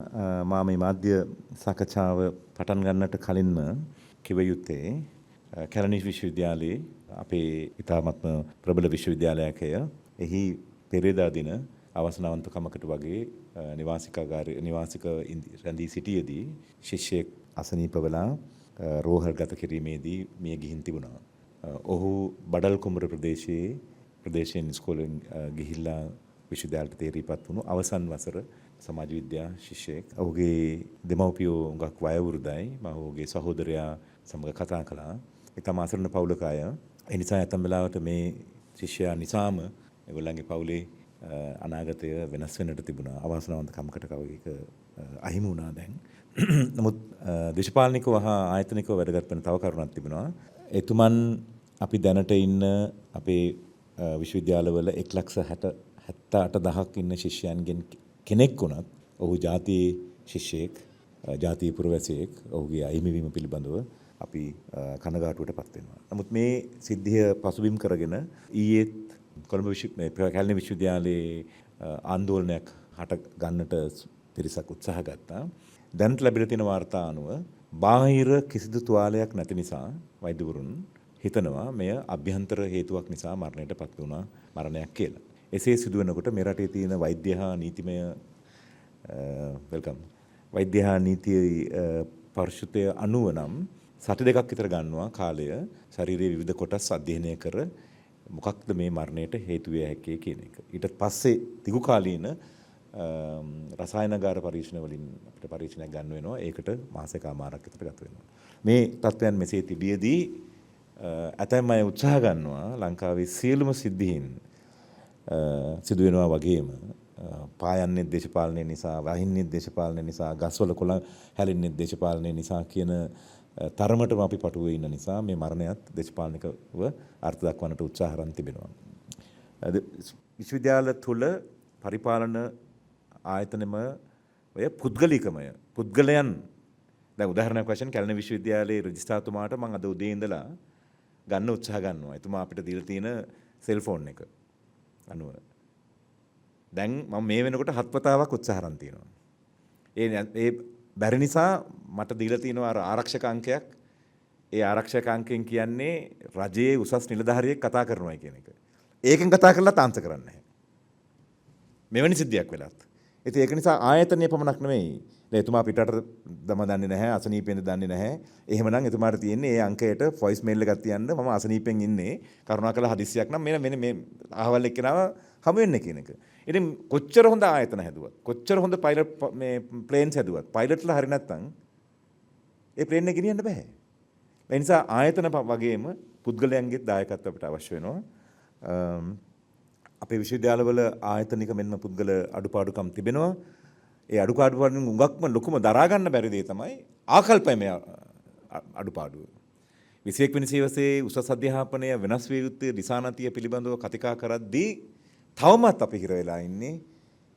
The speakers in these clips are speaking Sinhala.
මා මේ මාධ්‍ය සාකච්ඡාව පටන් ගන්නට කලින්ම කිව යුත්තේ කැලණි විශ්වවිද්‍යාලයේ අපේ ඉතාමත්ම ප්‍රබල විශ්වවිද්‍යාලයකය එහි පෙරේදා දින අවසනාවන්තකමකට වගේ නිවාසික රැඳී සිටියේදී ශිෂ්‍යයෙක් අසනීප වෙලා රෝහල්ගත කිරීමේදී මිය ගිහින් තිබුණා. ඔහු බඩල් කුමර ප්‍රදේශයෙන් ඉස්කෝලෙන් ගිහිල්ලා විශ්වවිද්‍යාලයට තේරීපත් වුණු අවසන් වසර සමාජ විද්‍යා ශිෂ්‍යයෙක්. ඔහුගේ දෙමව්පියෝ හුඟක් වයෝවෘද්ධයි. මම ඔහුගේ සහෝදරයා සමග කතා කළා. ඉතාම අසරණ පවුලක අය. ඒ නිසා ඇතම් වෙලාවට මේ ශිෂ්‍යයා නිසාම ඒගොල්ලන්ගේ පවුලේ අනාගතය වෙනස් වෙන්නට තිබුණා. අවාසනාවන්ත කමකට කවයක අහිමි වුණා දැන්. නමුත් දේශපාලනිකව හා ආයතනිකව වැඩගත් වෙන තව කරුණක් තිබෙනවා. එතුමන් අපි දැනට ඉන්න අපේ විශ්වවිද්‍යාලවල 1,78,000ක් ඉන්න ශිෂ්‍යයන්ගෙන් කෙනෙක් වුණත් ඔහු ජාතියේ ශිෂ්‍යයෙක්, ජාතිය පුරවැසියෙක්. ඔහුගේ අහිමිවීම පිළිබඳව අපි කනගාටුවට පත් වෙනවා. නමුත් මේ සිද්ධිය පසුබිම් කරගෙන ඊයේත් කොළඹ කැලණි විශ්වවිද්‍යාලයේ ආందోලනයක් හට ගන්නට පිරිසක් උත්සාහ ගත්තා. දැනට ලැබිලා තියෙන වාර්තා අනුව බාහිර කිසිදු තුවාලයක් නැති නිසා වෛද්‍යවරුන් හිතනවා මෙය අභ්‍යන්තර හේතුවක් නිසා මරණයට පත් වුණා මරණයක් කියලා. එසේ සිදුවෙනකොට මේ රටේ තියෙන වෛද්‍ය හා නීතිමය වෛද්‍ය හා නීති පරිශුද්ධය අනුව නම් සති දෙකක් විතර ගන්නවා කාලය ශරීරයේ විවිධ කොටස් අධ්‍යයනය කර මොකක්ද මේ මරණයට හේතු විය හැකි කියන එක. ඊට පස්සේ දිගු කාලීන රසායනගාර පරීක්ෂණ වලින් අපිට පරීක්ෂණයක් ගන්න වෙනවා. ඒකට මාසයකමාරක් විතර ගත වෙනවා. මේ තත්ත්වයන් මෙසේ තිබියදී ඇතැම් අය උත්සාහ ගන්නවා ලංකාවේ සියලුම සිද්ධීන් සිදුවෙනවා වගේම පායන්නේ දේශපාලනය නිසා, වහින්නේ දේශපාලනය නිසා, ගස්වල කොළ හැලෙන්නේ දේශපාලනය නිසා කියන තරමටම අපි පටුවේ ඉන්න නිසා මේ මරණයත් දේශපාලනිකව අර්ථ දක්වන්නට උත්සාහ කරන් තිබෙනවා. විශ්වවිද්‍යාල තුල පරිපාලන ආයතනම ඔය පුද්ගලිකමය පුද්ගලයන් දැන් උදාහරණයක් වශයෙන් කැලණි විශ්වවිද්‍යාලයේ රෙජිස්ට්‍රාර්තුමාට මම අද උදේ ඉඳලා ගන්න උත්සාහ ගන්නවා. එතුමා අපිට දීලා තියෙන සෙල්ෆෝන් එක අනුව. දැන් මම මේ වෙනකොට 7 වතාවක් උත්සාහ කරන් තියෙනවා. ඒ බැරි නිසා මට දීලා තියෙනවා ආරක්ෂක අංකයක්. ඒ ආරක්ෂක අංකයෙන් කියන්නේ රජයේ උසස් නිලධාරියෙක් කතා කරනවා කියන එක. ඒකෙන් කතා කරලා තාන්ත කරන්නේ නැහැ. මෙවැනි සිද්ධියක් වෙලත්. ඉතින් ඒක නිසා ආයතනීය පමණක් නෙමෙයි. දැන් එතුමා පිටට දම දන්නේ නැහැ, අසනීපෙන් දන්නේ නැහැ. එහෙමනම් එතුමාට තියෙන්නේ ඒ අංකයට වොයිස් මේල් එකක් තියන්න මම අසනීපෙන් ඉන්නේ. කරුණාකරලා හදිස්සියක් නම් මෙන්න මේ අහවල් එක්කෙනාව හමු වෙන්න කියන එක. ඉතින් කොච්චර හොඳ ආයතන හැදුවත්, කොච්චර හොඳ පයිලට් මේ ප්ලේන්ස් හැදුවත්, පයිලට්ලා හරි නැත්තම් ඒ ප්ලේන් එක ගෙනියන්න බෑ. ඒ නිසා ආයතන වගේම පුද්ගලයන්ගේ දායකත්ව අපිට අවශ්‍ය වෙනවා. අපේ විශ්වවිද්‍යාලවල ආයතනික මෙන්ම පුද්ගල අඩුපාඩුකම් තිබෙනවා. ඒ අඩුපාඩුවලින් උඟක්ම ලොකුම දරා ගන්න බැරි දේ තමයි ආකල්පමය අඩුපාඩුව. 21 වෙනි සියවසේ උසස් අධ්‍යාපනය වෙනස් විය යුත්තේ දිසානතිය පිළිබඳව කතිකා කරද්දී තවමත් අපි හිර වෙලා ඉන්නේ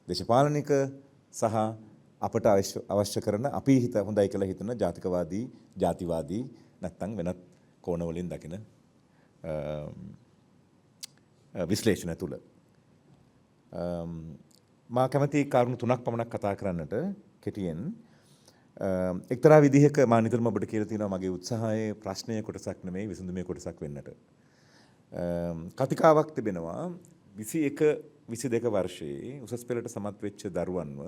දේශපාලනික සහ අපට අවශ්‍ය කරන අපි හොඳයි කියලා හිතන ජාතිකවාදී, ජාතිවාදී නැත්නම් වෙනත් කෝණ වලින් දකින විශ්ලේෂණ තුල. මා කැමති කාරණු 3ක් පමණක් කතා කරන්නට කෙටියෙන්. එක්තරා විදිහක මා නිතරම ඔබට කියලා තියෙනවා මගේ උත්සාහයේ ප්‍රශ්නයේ කොටසක් නෙමෙයි විසඳුමේ කොටසක් වෙන්නට. කතිකාවක් තිබෙනවා 21 22 වර්ෂයේ උසස් පෙළට සමත් වෙච්ච දරුවන්ව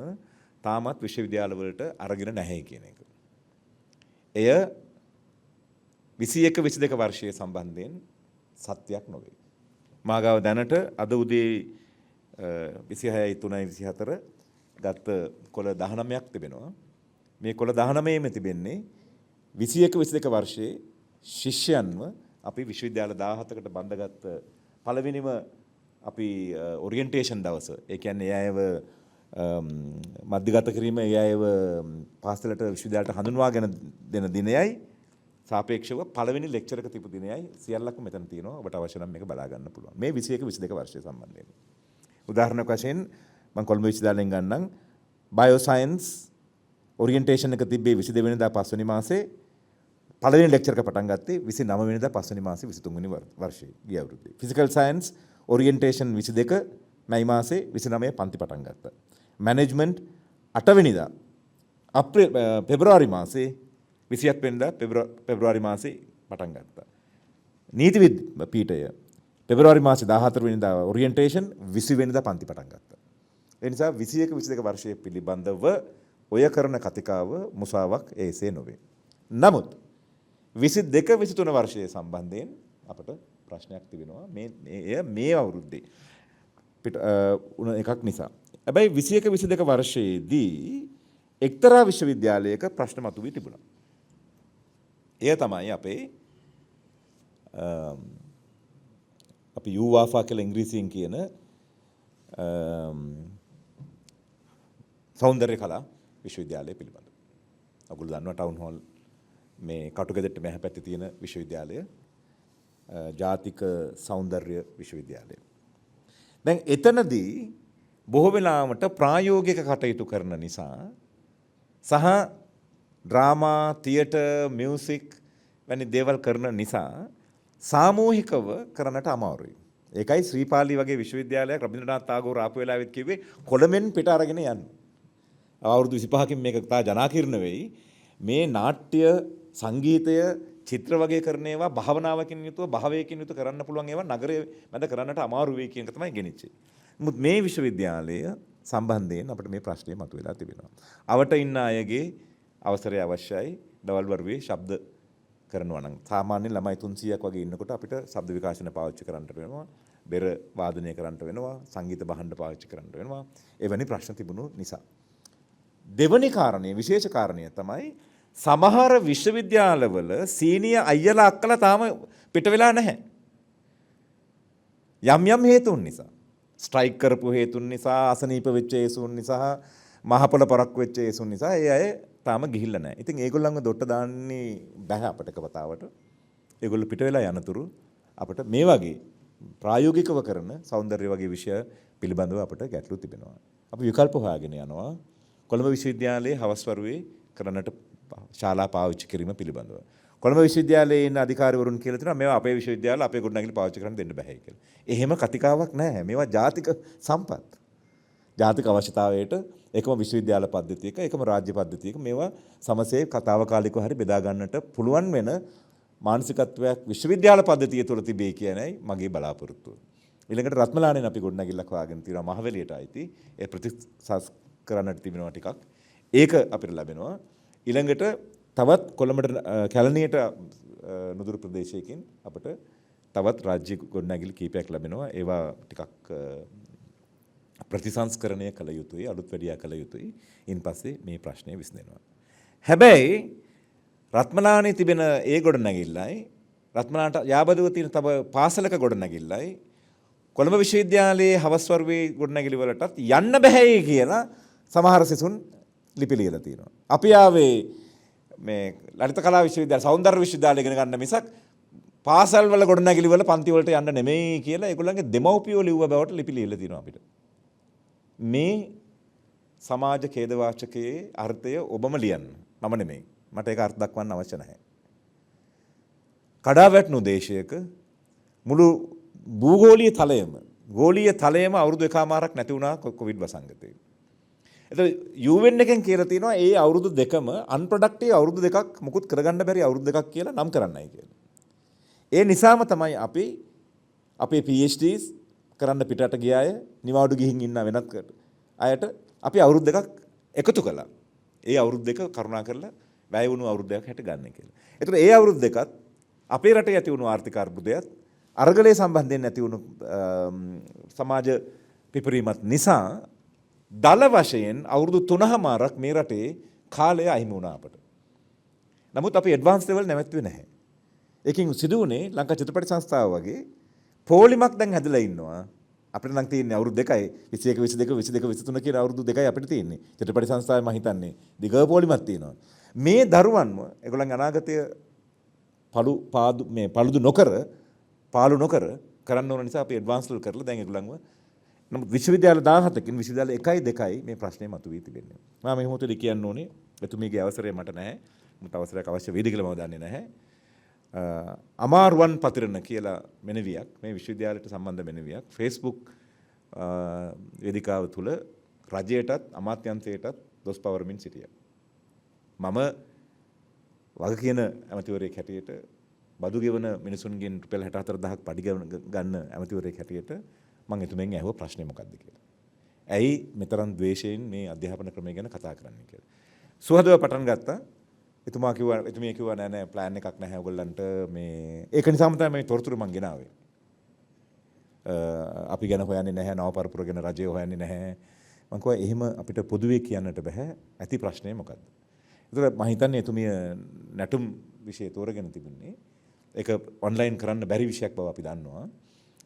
තාමත් විශ්වවිද්‍යාලවලට අරගෙන නැහැ කියන එක. එය 21 22 වර්ෂයේ සම්බන්ධයෙන් සත්‍යයක් නොවේ. මාගාව දැනට අද උදේ 26යි 3යි 24 ගත්ත කොළ 19ක් තිබෙනවා. මේ කොළ 19ෙම තිබෙන්නේ 21 22 වර්ෂයේ ශිෂ්‍යයන්ව අපි විශ්වවිද්‍යාල 17කට බඳගත් පළවෙනිම අපි ඔරියන්ටේෂන් දවස. ඒ කියන්නේ ඒ අයව මධ්‍යගත කිරීම, ඒ අයව පාසලට විශ්වවිද්‍යාලයට හඳුන්වාගෙන දෙන දිනයයි සාපේක්ෂව පළවෙනි ලෙක්චර් එක තිබු දිනයයි සියල්ලක්ම මෙතන තියෙනවා. ඔබට අවශ්‍ය නම් මේක බලා ගන්න පුළුවන්. මේ 21 22 වර්ෂය සම්බන්ධයෙන්. උදාහරණයක් වශයෙන් මම කොළඹ විශ්වවිද්‍යාලයෙන් ගන්නම්. බයෝසයන්ස් ඔරියන්ටේෂන් එක තිබ්බේ 22 වෙනිදා 5 වෙනි මාසේ. පළවෙනි ලෙක්චර් එක පටන් ගත්තේ 29 වෙනිදා 5 වෙනි මාසේ 23 වෙනි වර්ෂයේ ගිය අවුරුද්දේ. ෆිසිකල් සයන්ස් ඔරියන්ටේෂන් 22 මැයි මාසේ 29 පන්ති පටන් ගත්තා. මැනේජ්මන්ට් 8 වෙනිදා පෙබරවාරි මාසේ 27 වෙනිදා පෙබරවාරි මාසේ පටන් ගත්තා. නීති පීඨය පෙබරවාරි මාසේ 14 වෙනිදා ඔරියන්ටේෂන් 20 වෙනිදා පන්ති පටන් ගත්තා. ඒ නිසා 21 22 වර්ෂයේ පිළිබඳව ඔය කරන කතිකාව මුසාවක් ඒසේ නොවේ. නමුත් 22 23 වර්ෂයේ සම්බන්ධයෙන් අපට ප්‍රශ්නයක් තිබෙනවා මේ අවුරුද්දේ උන එකක් නිසා. හැබැයි 21 22 වර්ෂයේදී එක්තරා විශ්වවිද්‍යාලයක ප්‍රශ්න මතුවී තිබුණා. එය තමයි අපි යූවාෆා කියලා ඉංග්‍රීසියෙන් කියන සෞන්දර්ය කලා විශ්වවිද්‍යාලය පිළිබඳව. ඔයගොල්ලෝ දන්නවා ටවුන් හෝල් මේ කටුගෙදරට මෙහා පැත්තේ තියෙන විශ්වවිද්‍යාලය ජාතික සෞන්දර්ය විශ්වවිද්‍යාලය. දැන් එතනදී බොහෝ වෙලාවට ප්‍රායෝගික කටයුතු කරන නිසා සහ ඩ්‍රාමා, තියටර්, මියුසික් වැනි දේවල් කරන නිසා සාමූහිකව කරන්නට අමාරුයි. ඒකයි ශ්‍රීපාලි වගේ විශ්වවිද්‍යාලයක් රබින්ද්‍රනාත් tagore ආපු වෙලාවෙත් කිව්වේ කොළමෙන් පිට අරගෙන යන්න. අවුරුදු 25කින් මේක තා ජනාකීර්ණ වෙයි. මේ නාට්‍ය, සංගීතය, චිත්‍ර වගේ කරන ඒවා භාවනාවකින් යුතුව භාවයකින් යුතුව කරන්න පුළුවන් ඒවා නගරයේ මැද කරන්නට අමාරු වෙයි කියන එක තමයි ගෙනිච්චේ. නමුත් මේ විශ්වවිද්‍යාලය සම්බන්ධයෙන් අපිට මේ ප්‍රශ්නේ මතුවලා තිබෙනවා. අවට ඉන්න අයගේ අවසරය අවශ්‍යයි. දවල් වරුවේ ශබ්ද කරනවා නම් සාමාන්‍ය ළමයි 300ක් වගේ ඉන්නකොට අපිට ශබ්ද විකාශන පාවිච්චි කරන්නට වෙනවා. බෙර වාදනය කරන්නට වෙනවා. සංගීත භාණ්ඩ පාවිච්චි කරන්නට වෙනවා. එවැනි ප්‍රශ්න තිබුණු නිසා. දෙවැනි කාරණය, විශේෂ කාරණය තමයි සමහර විශ්වවිද්‍යාලවල සීනියර් අයියලා අක්කලා තාම පිට වෙලා නැහැ. යම් හේතුන් නිසා. ස්ට්‍රයික් කරපු හේතුන් නිසා, අසනීප වෙච්ච හේතුන් නිසා, මහපොළ පරක්කු වෙච්ච හේතුන් නිසා ඒ අය තාම ගිහිල්ලා නැහැ. ඉතින් ඒගොල්ලන්ව දොට්ට දාන්නේ බෑ අපිට කවතාවට. ඒගොල්ලෝ පිට වෙලා යනතුරු අපිට මේ වගේ ප්‍රායෝගිකව කරන සෞන්දර්ය වගේ විෂය පිළිබඳව අපිට ගැටලු තිබෙනවා. අපි විකල්ප හොයාගෙන යනවා. කොළඹ විශ්වවිද්‍යාලයේ හවස් වරුවේ කරන්නට ශාලා පාවිච්චි කිරීම පිළිබඳව. කොළඹ විශ්වවිද්‍යාලයේ ඉන්න අධිකාරිවරුන් කියලා තියෙනවා මේවා අපේ විශ්වවිද්‍යාල අපේ ගොඩනැගිලි පාවිච්චි කරන්න දෙන්න බෑ කියලා. එහෙම කතිකාවක් නැහැ. මේවා ජාතික සම්පත්. ජාතික අවශ්‍යතාවයට එකම විශ්වවිද්‍යාල පද්ධතියක එකම රාජ්‍ය පද්ධතියක මේවා සමසේ කතාවකාලිකව හරි බෙදා ගන්නට පුළුවන් වෙන මානසිකත්වයක් විශ්වවිද්‍යාල පද්ධතිය තුළ තිබේ කියනයි මගේ බලාපොරොත්තුව. ඊළඟට රත්මලානෙන් අපි ගොඩනැගිල්ලක් හොයාගෙන තියෙනවා මහවැලියට අයිති. ඒ ප්‍රතිසංස් කරන්නට තිබෙනවා ටිකක්. ඒක අපිට ලැබෙනවා. ඊළඟට තවත් කොළඹට කැලණියට නුදුරු ප්‍රදේශයකින් අපිට තවත් රාජ්‍ය ගොඩනැගිලි කීපයක් ලැබෙනවා. ඒවා ටිකක් ප්‍රතිසංස්කරණය කළ යුතුයි, අලුත් වැඩියා කළ යුතුයි. ඉන්පස්සේ මේ ප්‍රශ්නය විසඳෙනවා. හැබැයි රත්මලානේ තිබෙන ඒ ගොඩනැගිල්ලයි රත්මලාට යාබදව තියෙන තව පාසලක ගොඩනැගිල්ලයි කොළඹ විශ්වවිද්‍යාලයේ හවස් වරුවේ ගොඩනැගිලි වලටත් යන්න බැහැයි කියලා සමහර සිසුන් ලිපි ලියලා තියෙනවා. අපි ආවේ මේ ලලිත කලා විශ්වවිද්‍යාල සෞන්දර්ය විශ්වවිද්‍යාලය ඉගෙන ගන්න මිසක් පාසල් වල ගොඩනැගිලි වල පන්ති වලට යන්න නෙමෙයි කියලා ඒගොල්ලන්ගේ දෙමව්පියෝ ලිව්ව බවට ලිපි ලියලා තියෙනවා අපිට. මේ සමාජ ඛේදවාචකයේ අර්ථය ඔබම ලියන්න. මම නෙමෙයි. මට ඒක අර්ථ දක්වන්න අවශ්‍ය නැහැ. කඩාවැටුණු දේශයක මුළු භූගෝලීය තලයේම අවුරුදු එකමාරක් නැති වුණා කොවිඩ් වසංගතේ. එතකොට UN එකෙන් කියලා තියෙනවා ඒ අවුරුදු දෙකම අන්ප්‍රොඩක්ටිව් අවුරුදු දෙකක් මුකුත් කරගන්න බැරි අවුරුදු දෙකක් කියලා නම් කරන්නයි කියලා. ඒ නිසාම තමයි අපි අපේ PhDs කරන්න පිටට ගිය අය නිවාඩු ගිහින් ඉන්න වෙනත් අයට අපි අවුරුදු දෙකක් එකතු කළා. ඒ අවුරුදු දෙක කරුණා කරලා වැය වුණු අවුරුදු දෙකක් හැට ගන්න කියලා. එතකොට ඒ අවුරුදු දෙකත් අපේ රටේ ඇති වුණු ආර්ථික අර්බුදයත් අරගලයේ සම්බන්ධයෙන් ඇති වුණු සමාජ පිපරීමත් නිසා දල වශයෙන් අවුරුදු 3මාරක් මේ රටේ කාලය අහිමි වුණා අපට. නමුත් අපි ඇඩ්වාන්ස් ලෙවල් නැවැත්තුවේ නැහැ. ඒකෙන් සිදු වුණේ ලංකා චිත්‍රපට සංස්ථාව වගේ පොලිමක් දැන් හැදලා ඉන්නවා. අපිට නම් තියෙන්නේ අවුරුදු 2යි 21 22 23 කියන අවුරුදු 2යි අපිට තියෙන්නේ. චිත්‍රපට සංස්ථාවේ මම හිතන්නේ දිග පොලිමක් තියෙනවා. මේ දරුවන්ම ඒගොල්ලන්ගේ අනාගතය paludu පාලු නොකර කරන්න ඕන නිසා අපි ඇඩ්වාන්ස් ලෙවල් කරලා දැන් ඒගොල්ලන්ව නමුත් විශ්වවිද්‍යාල 17කින් විශ්වවිද්‍යාල 1යි 2යි මේ ප්‍රශ්නේ මතුවී තිබෙන්නේ. මම මේ මොහොතේදී කියන්න ඕනේ එතුමියගේ අවසරය මට නැහැ. මට අවසරයක් අවශ්‍ය වේද කියලා මම දන්නේ නැහැ. අමාරුවන් පතිරණ කියලා මෙනවියක් මේ විශ්වවිද්‍යාලයට සම්බන්ධ මෙනවියක් Facebook වේදිකාව තුල රජයටත් අමාත්‍යංශයටත් දොස් පවරමින් සිටියා. මම වග කියන ඇමතිවරයෙක් හැටියට බදු ගෙවන මිනිසුන්ගෙන් රුපියල් 64000ක් පඩි ගන්න ඇමතිවරයෙක් හැටියට මම එතුමෙන් ඇහුව ප්‍රශ්නේ මොකක්ද කියලා. ඇයි මෙතරම් ද්වේෂයෙන් මේ අධ්‍යාපන ක්‍රමය ගැන කතා කරන්නේ කියලා. සුහදව පටන් ගත්තා. එතුමිය කිව්වා නෑ නෑ ප්ලෑන් එකක් නැහැ ඔයගොල්ලන්ට මේ ඒක නිසාම තමයි මේ තොරතුරු මං ගෙනාවේ. අපි ගැන හොයන්නේ නැහැ නව පරපුර ගැන රජය හොයන්නේ නැහැ. මං කිව්වා එහෙම අපිට පොදුවේ කියන්නට බෑ. ඇති ප්‍රශ්නේ මොකද්ද? ඒතර මම හිතන්නේ එතුමිය නැටුම් විෂය තෝරගෙන තිබුණේ. ඒක ඔන්ලයින් කරන්න බැරි විෂයක් බව අපි දන්නවා.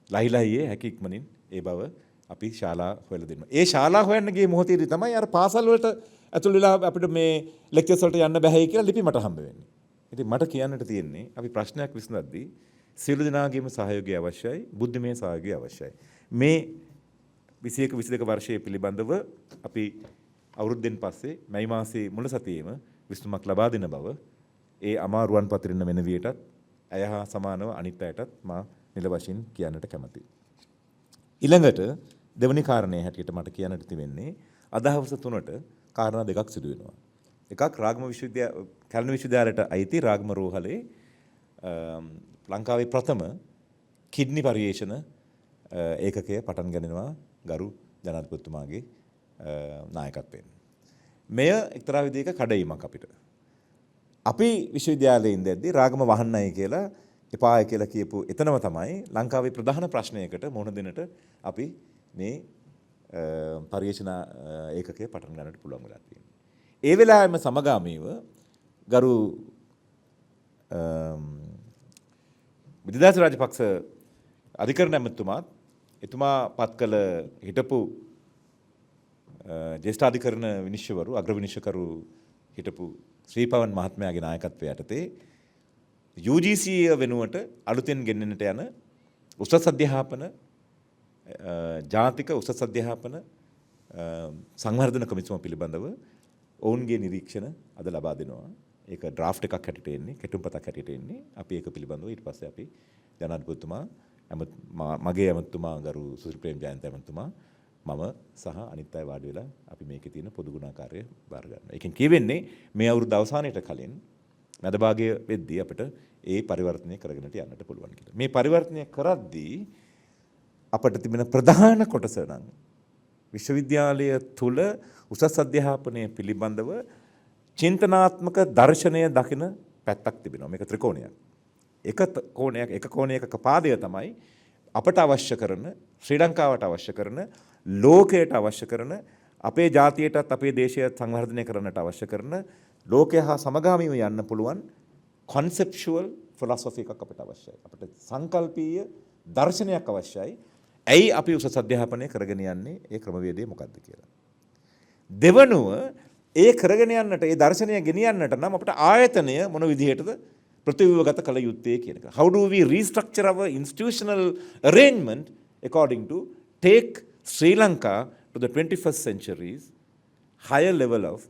ලහිලහියේ හැකි ඉක්මනින් ඒ බව අපි ශාලා හොයලා දෙනවා. ඒ ශාලා හොයන්න ගිය මොහොතේදී තමයි අර පාසල් වලට ඇතුල් වෙලා අපිට මේ ලෙක්චර්ස් වලට යන්න බැහැයි කියලා ලිපි මට හම්බ වෙන්නේ. ඉතින් මට කියන්නට තියෙන්නේ අපි ප්‍රශ්නයක් විසඳද්දී සියලු දෙනාගේම සහයෝගය අවශ්‍යයි, බුද්ධිමය සහයෝගය අවශ්‍යයි. මේ 21 22 වර්ෂයේ පිළිබඳව අපි අවුරුද්දෙන් පස්සේ මැයි මාසයේ මුල සතියේම විසඳුමක් ලබා දෙන බව ඒ අමාරුවන් පතිරන වෙන වියටත් ඇය හා සමානව අනිත් අයටත් මා නිල වශයෙන් කියන්නට කැමතියි. ඊළඟට දෙවැනි කාරණේ හැටියට මට කියන්නට තිබෙන්නේ අදහවස 3ට කාරණා දෙකක් සිදු වෙනවා. එකක් කැලණි විශ්වවිද්‍යාලයට අයිති රාගම රෝහලේ ලංකාවේ ප්‍රථම කිඩ්නි පරිශන ඒකකය පටන් ගන්නවා ගරු ජනාධිපතිතුමාගේ නායකත්වයෙන්. මෙය එක්තරා විදිහක කඩයිමක් අපිට. අපි විශ්වවිද්‍යාලයේ ඉඳද්දී රාගම වහන්නයි කියලා එපාය කියලා කියපු එතනම තමයි ලංකාවේ ප්‍රධාන ප්‍රශ්නයකට මුහුණ දෙන්නට අපි මේ පරිශන ඒකකය පටන් ගන්නට පුළුවන් වෙලා තියෙනවා. ඒ වෙලාවෙම සමගාමීව ගරු විද්‍යාධාරී රාජපක්ෂ අධිකරණ ඇමතුමාත් එතුමා පත් කළ හිටපු ජ්‍යෙෂ්ඨ අධිකරණ විනිශ්චයවරු අග්‍ර විනිශ්චයකරු හිටපු ශ්‍රීපවන් මහත්මයාගේ නායකත්වය යටතේ UGC වෙනුවට අලුතෙන් ගෙනෙන්නට යන උසස් අධ්‍යාපන ජාතික උසස් අධ්‍යාපන සංවර්ධන කොමිසම පිළිබඳව ඔවුන්ගේ නිරීක්ෂණ අද ලබා දෙනවා. ඒක ඩ්‍රාෆ්ට් එකක් හැටියට එන්නේ, කෙටුම්පතක් හැටියට එන්නේ. අපි ඒක පිළිබඳව ඊට පස්සේ අපි ජනාධිපතිතුමා මගේ ඇමතුමා ගරු සුසිල් ප්‍රේමජයන්ත ඇමතුමා මම සහ අනිත් අය වාඩි වෙලා අපි මේකේ තියෙන පොදු ගුණාකාරය බාර ගන්නවා. ඒකෙන් කියවෙන්නේ මේ අවුරුදු අවසානයේට කලින් මැද භාගයේ වෙද්දී අපිට ඒ පරිවර්තනය කරගෙනට යන්නට පුළුවන් කියලා. මේ පරිවර්තනය කරද්දී අපට තිබෙන ප්‍රධාන කොටස නම් විශ්වවිද්‍යාලය තුල උසස් අධ්‍යාපනය පිළිබඳව චින්තනාත්මක දර්ශනය දකින පැත්තක් තිබෙනවා. මේක ත්‍රිකෝණයක්. එක කෝණයක පාදය තමයි අපට අවශ්‍ය කරන ශ්‍රී ලංකාවට අවශ්‍ය කරන ලෝකයට අවශ්‍ය කරන අපේ ජාතියටත් අපේ දේශයත් සංවර්ධනය කරන්නට අවශ්‍ය කරන ලෝකය හා සමගාමීව යන්න පුළුවන් conceptual philosophy එකක් අපිට අවශ්‍යයි. අපිට සංකල්පීය දර්ශනයක් අවශ්‍යයි. ඇයි අපි උසස් අධ්‍යාපනය කරගෙන යන්නේ? ඒ ක්‍රමවේදය මොකක්ද කියලා. දෙවනුව ඒ කරගෙන යන්නට ඒ දර්ශනය ගෙනියන්නට නම් අපිට ආයතනය මොන විදිහටද ප්‍රතිව්‍යුහගත කළ යුත්තේ කියන එක. How do we restructure our institutional arrangement according to take Sri Lanka to the 21st century's higher level of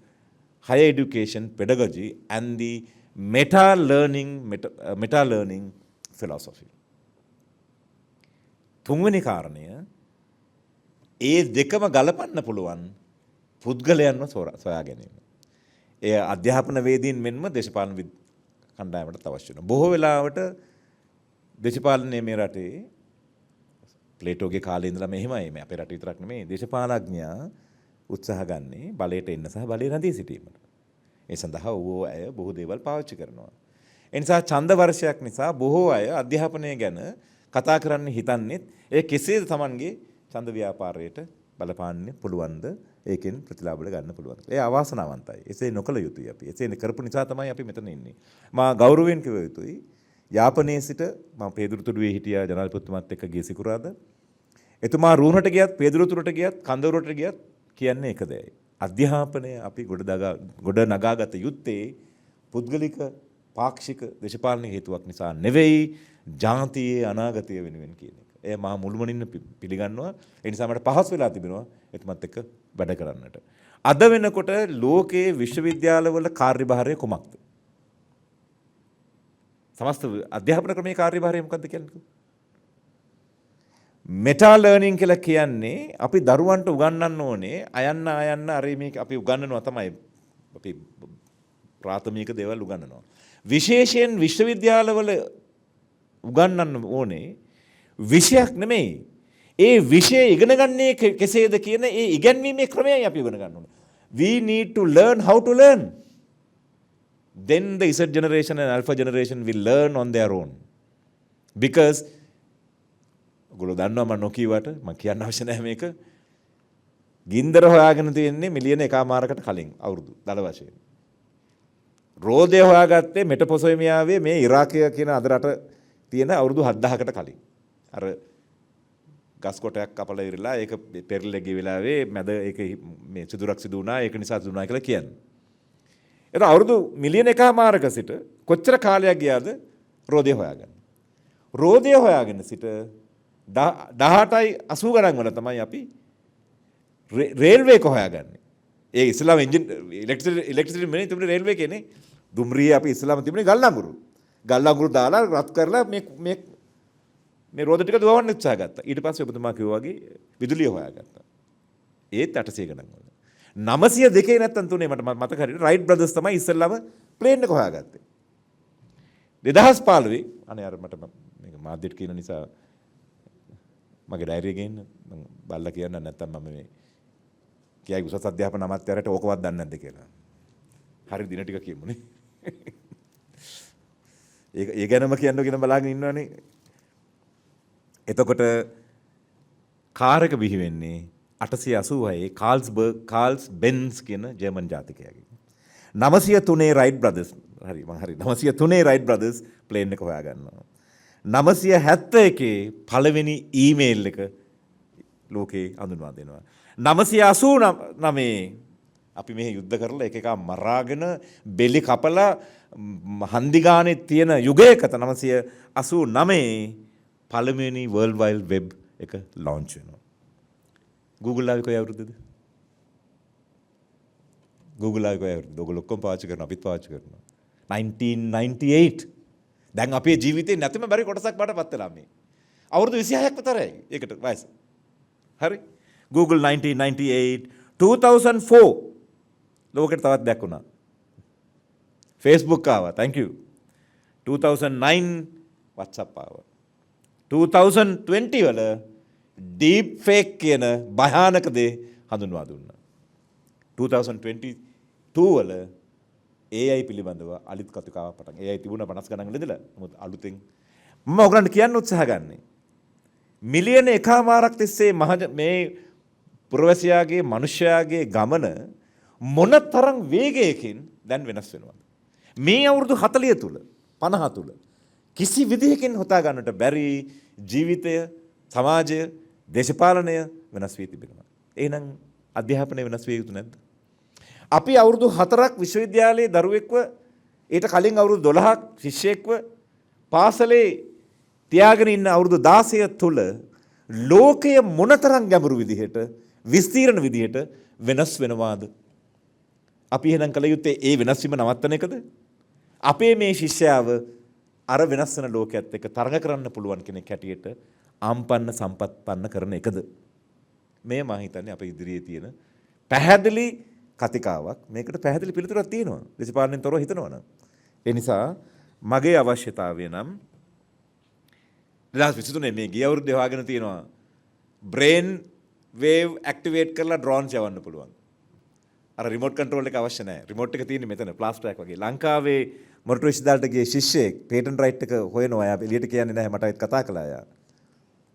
higher education pedagogy and the meta learning philosophy. තුන්වෙනි කාරණය ඒ දෙකම ගලපන්න පුළුවන් පුද්ගලයන්ව සොයා ගැනීම. ඒ අධ්‍යාපන වේදීන් මෙන්ම දේශපාලන කණ්ඩායමට අවශ්‍ය වෙනවා. බොහෝ වෙලාවට දේශපාලනයේ මේ රටේ ප්ලේටෝගේ කාලේ ඉඳලා මෙහෙමයි. මේ අපේ රට විතරක් නෙමෙයි දේශපාලඥයා උත්සාහ ගන්නේ බලයට එන්න සහ බලය රැඳී සිටීමට. ඒ සඳහා ඕ අය බොහෝ දේවල් පාවිච්චි කරනවා. ඒ නිසා ඡන්ද වර්ෂයක් නිසා බොහෝ අය අධ්‍යාපනය ගැන කතා කරන්න හිතන්නේ ඒ කෙසේද Tamanගේ ඡන්ද ව්‍යාපාරයට බලපාන්න පුළුවන්ද? ඒකෙන් ප්‍රතිලාභ ගන්න පුළුවන්. ඒ අවාසනාවන්තයි. එසේ නොකළ යුතුයි අපි. එසේ කරපු නිසා තමයි අපි මෙතන ඉන්නේ. මා ගෞරවයෙන් කිව යුතුයි. යාපනයේ සිට මම පේදුරුතුඩුවේ හිටියා ජනාධිපතිතුමාත් එක්ක ගිය සිකුරාදා. එතුමා රූහණට ගියත්, පේදුරුතුඩට ගියත්, කන්දවුරට ගියත් කියන්නේ එක දෙයයි. අධ්‍යාපනය අපි ගොඩ නගාගත යුත්තේ පුද්ගලික පාක්ෂික දේශපාලන හේතුවක් නිසා නෙවෙයි, ජාතියේ අනාගතය වෙනුවෙන් කියන එක. එය මා මුළුමනින්ම පිළිගන්නවා. ඒ නිසා මට පහසු වෙලා තිබෙනවා එතුමත් එක්ක වැඩ කරන්නට. අද වෙනකොට ලෝකයේ විශ්වවිද්‍යාලවල කාර්යභාරය කුමක්ද? සමස්ත අධ්‍යාපන ක්‍රමයේ කාර්යභාරය මොකක්ද කියන්නේ? මෙටා ලර්නින් කියලා කියන්නේ අපි දරුවන්ට උගන්වන්න ඕනේ අයන්න අර මේක අපි උගන්වනවා තමයි. අපි ප්‍රාථමික දේවල් උගන්වනවා. විශේෂයෙන් විශ්වවිද්‍යාලවල උගන්වන්න ඕනේ විෂයක් නෙමෙයි. ඒ විෂය ඉගෙන ගන්නේ කෙසේද කියන ඒ ඉගැන්වීමේ ක්‍රමයයි අපි ඉගෙන ගන්න ඕනේ. We need to learn how to learn. Then the Z generation and Alpha generation will learn on their own. Because ඔයගොල්ලෝ දන්නවා මම නොකියවට මම කියන්න අවශ්‍ය නැහැ මේක. ගින්දර හොයාගෙන තියෙන්නේ මිලියන 1.5කට කලින් අවුරුදු දල වශයෙන්. රෝදය හොයාගත්තේ මෙටපොසොමියාවේ මේ ඉරාකය කියන අද රට තියෙන අවුරුදු 7000කට කලින්. අර ගස් කොටයක් කපලා ඉරලා ඒක පෙරලෙ ගිය වෙලාවේ මැද ඒක මේ සිදුරක් සිදු වුණා ඒක නිසා සිදු වුණා කියලා කියන්නේ. ඒක අවුරුදු මිලියන 1.5ක සිට කොච්චර කාලයක් ගියාද රෝදය හොයාගන්න. රෝදය හොයාගෙන සිට 18යි 80 ගණන් වල තමයි අපි රේල්වේ එක හොයාගන්නේ. ඒ ඉස්ලාම එන්ජින් ඉලෙක්ට්‍රිසිටි මෙනේ තිබුණේ රේල්වේ එකනේ. දුම්රියේ අපි ඉස්ලාම තිබුණේ ගල් අඟුරු. ගල් අඟුරු දාලා රත් කරලා මේ රෝද ටික දුවවන්න උත්සාහ ගත්තා. ඊට පස්සේ ඔබතුමා කිව්වා වගේ විදුලිය හොයාගත්තා. ඒත් 800 ගණන් වල. 902 නැත්තම් 3 මට මතක හරියට රයිට් බ්‍රදර්ස් තමයි ඉස්සෙල්ලාම ප්ලේන් එක හොයාගත්තේ. 2015 අනේ අර මට මේක මාධ්‍යට කියන නිසා මගේ ඩයරි එකේ ඉන්න මම බල්ලා කියන්න නැත්තම් මම මේ කියයි උසස් අධ්‍යාපන අමාත්‍යාලයට ඕකවත් දන්නේ නැද්ද කියලා. හරි දින ටික කියමුනේ. ඒ ගැනම කියන්න කියන බලාගෙන ඉන්නවනේ. එතකොට කාර් එක බිහි වෙන්නේ 886 කාල්ස් බෙන්ස් කියන ජර්මන් ජාතිකයාගේ. 903 රයිට් බ්‍රදර්ස් හරි 903 රයිට් බ්‍රදර්ස් ප්ලේන් එක හොයා ගන්නවා. 971 පළවෙනි ඊමේල් එක ලෝකේ හඳුන්වා දෙනවා. 989 අපි මේ යුද්ධ කරලා එක එක මරාගෙන බෙලි කපලා හන්දි ගානේ තියෙන යුගයක 989 පළවෙනි World Wide Web එක launch වෙනවා. Google ආවේ කොයි අවුරුද්දද? Google ආවේ කොයි අවුරුද්දද? ඔයගොල්ලෝ ඔක්කොම පාවිච්චි කරනවා අපිත් පාවිච්චි කරනවා. 1998. දැන් අපේ ජීවිතේ නැතිම බැරි කොටසක් බාටපත් වෙලා මේ. අවුරුදු 26ක් විතරයි. ඒකට වයස. හරි. Google 1998 2004 ලෝකෙට තවත් දෙයක් වුණා. Facebook ආවා. Thank you. 2009 WhatsApp ආවා. 2020 වල deep fake කියන භයානක දේ හඳුන්වා දුන්නා. 2022 වල AI පිළිබඳව අලුත් කතිකාවක් පටන්. AI තිබුණා 50 ගණන් වල ඉඳලා. නමුත් අලුතෙන් මම ඔයගලන්ට කියන්න උත්සාහ ගන්නේ. මිලියන 1.5ක් තිස්සේ මේ පුරවැසියාගේ මිනිසයාගේ ගමන මොනතරම් වේගයකින් දැන් වෙනස් වෙනවද? මේ අවුරුදු 40 තුල 50 තුල කිසි විදිහකින් හොතා ගන්නට බැරි ජීවිතය, සමාජය, දේශපාලනය වෙනස් වී තිබෙනවා. එහෙනම් අධ්‍යාපනය වෙනස් විය යුතු නැද්ද? අපි අවුරුදු 4ක් විශ්වවිද්‍යාලයේ දරුවෙක්ව ඊට කලින් අවුරුදු 12ක් ශිෂ්‍යයෙක්ව පාසලේ තියාගෙන ඉන්න අවුරුදු 16 තුල ලෝකය මොනතරම් ගැඹුරු විදිහට විස්තීර්ණ විදිහට වෙනස් වෙනවාද? අපි එහෙනම් කල යුත්තේ ඒ වෙනස් වීම නවත්තන එකද? අපේ මේ ශිෂ්‍යයාව අර වෙනස් වෙන ලෝකයේත් එක්ක තරඟ කරන්න පුළුවන් කෙනෙක් හැටියට ආම්පන්න සම්පත්පන්න කරන එකද? මේ මම හිතන්නේ අපේ ඉදිරියේ තියෙන පැහැදිලි කතිකාවක්. මේකට පැහැදිලි පිළිතුරක් තියෙනවා. දේශපාලනෙන් තොරව හිතනවනම්. ඒ නිසා මගේ අවශ්‍යතාවය නම් 2023 මේ ගිය අවුරුද්දේ හොයාගෙන තියෙනවා බ්‍රේන් වේව් ඇක්ටිවේට් කරලා ඩ්‍රෝන්ස් යවන්න පුළුවන්. අර රිමෝට් කන්ට්‍රෝල් එක අවශ්‍ය නැහැ. රිමෝට් එක තියෙන්නේ මෙතන ප්ලාස්ටරයක් වගේ. ලංකාවේ මොරටු විශ්වවිද්‍යාලයට ගිය ශිෂ්‍යයෙක් පේටන්ට් රයිට් එක හොයනවා. එයා එළියට කියන්නේ නැහැ. මට ඒත් කතා කළා එයා.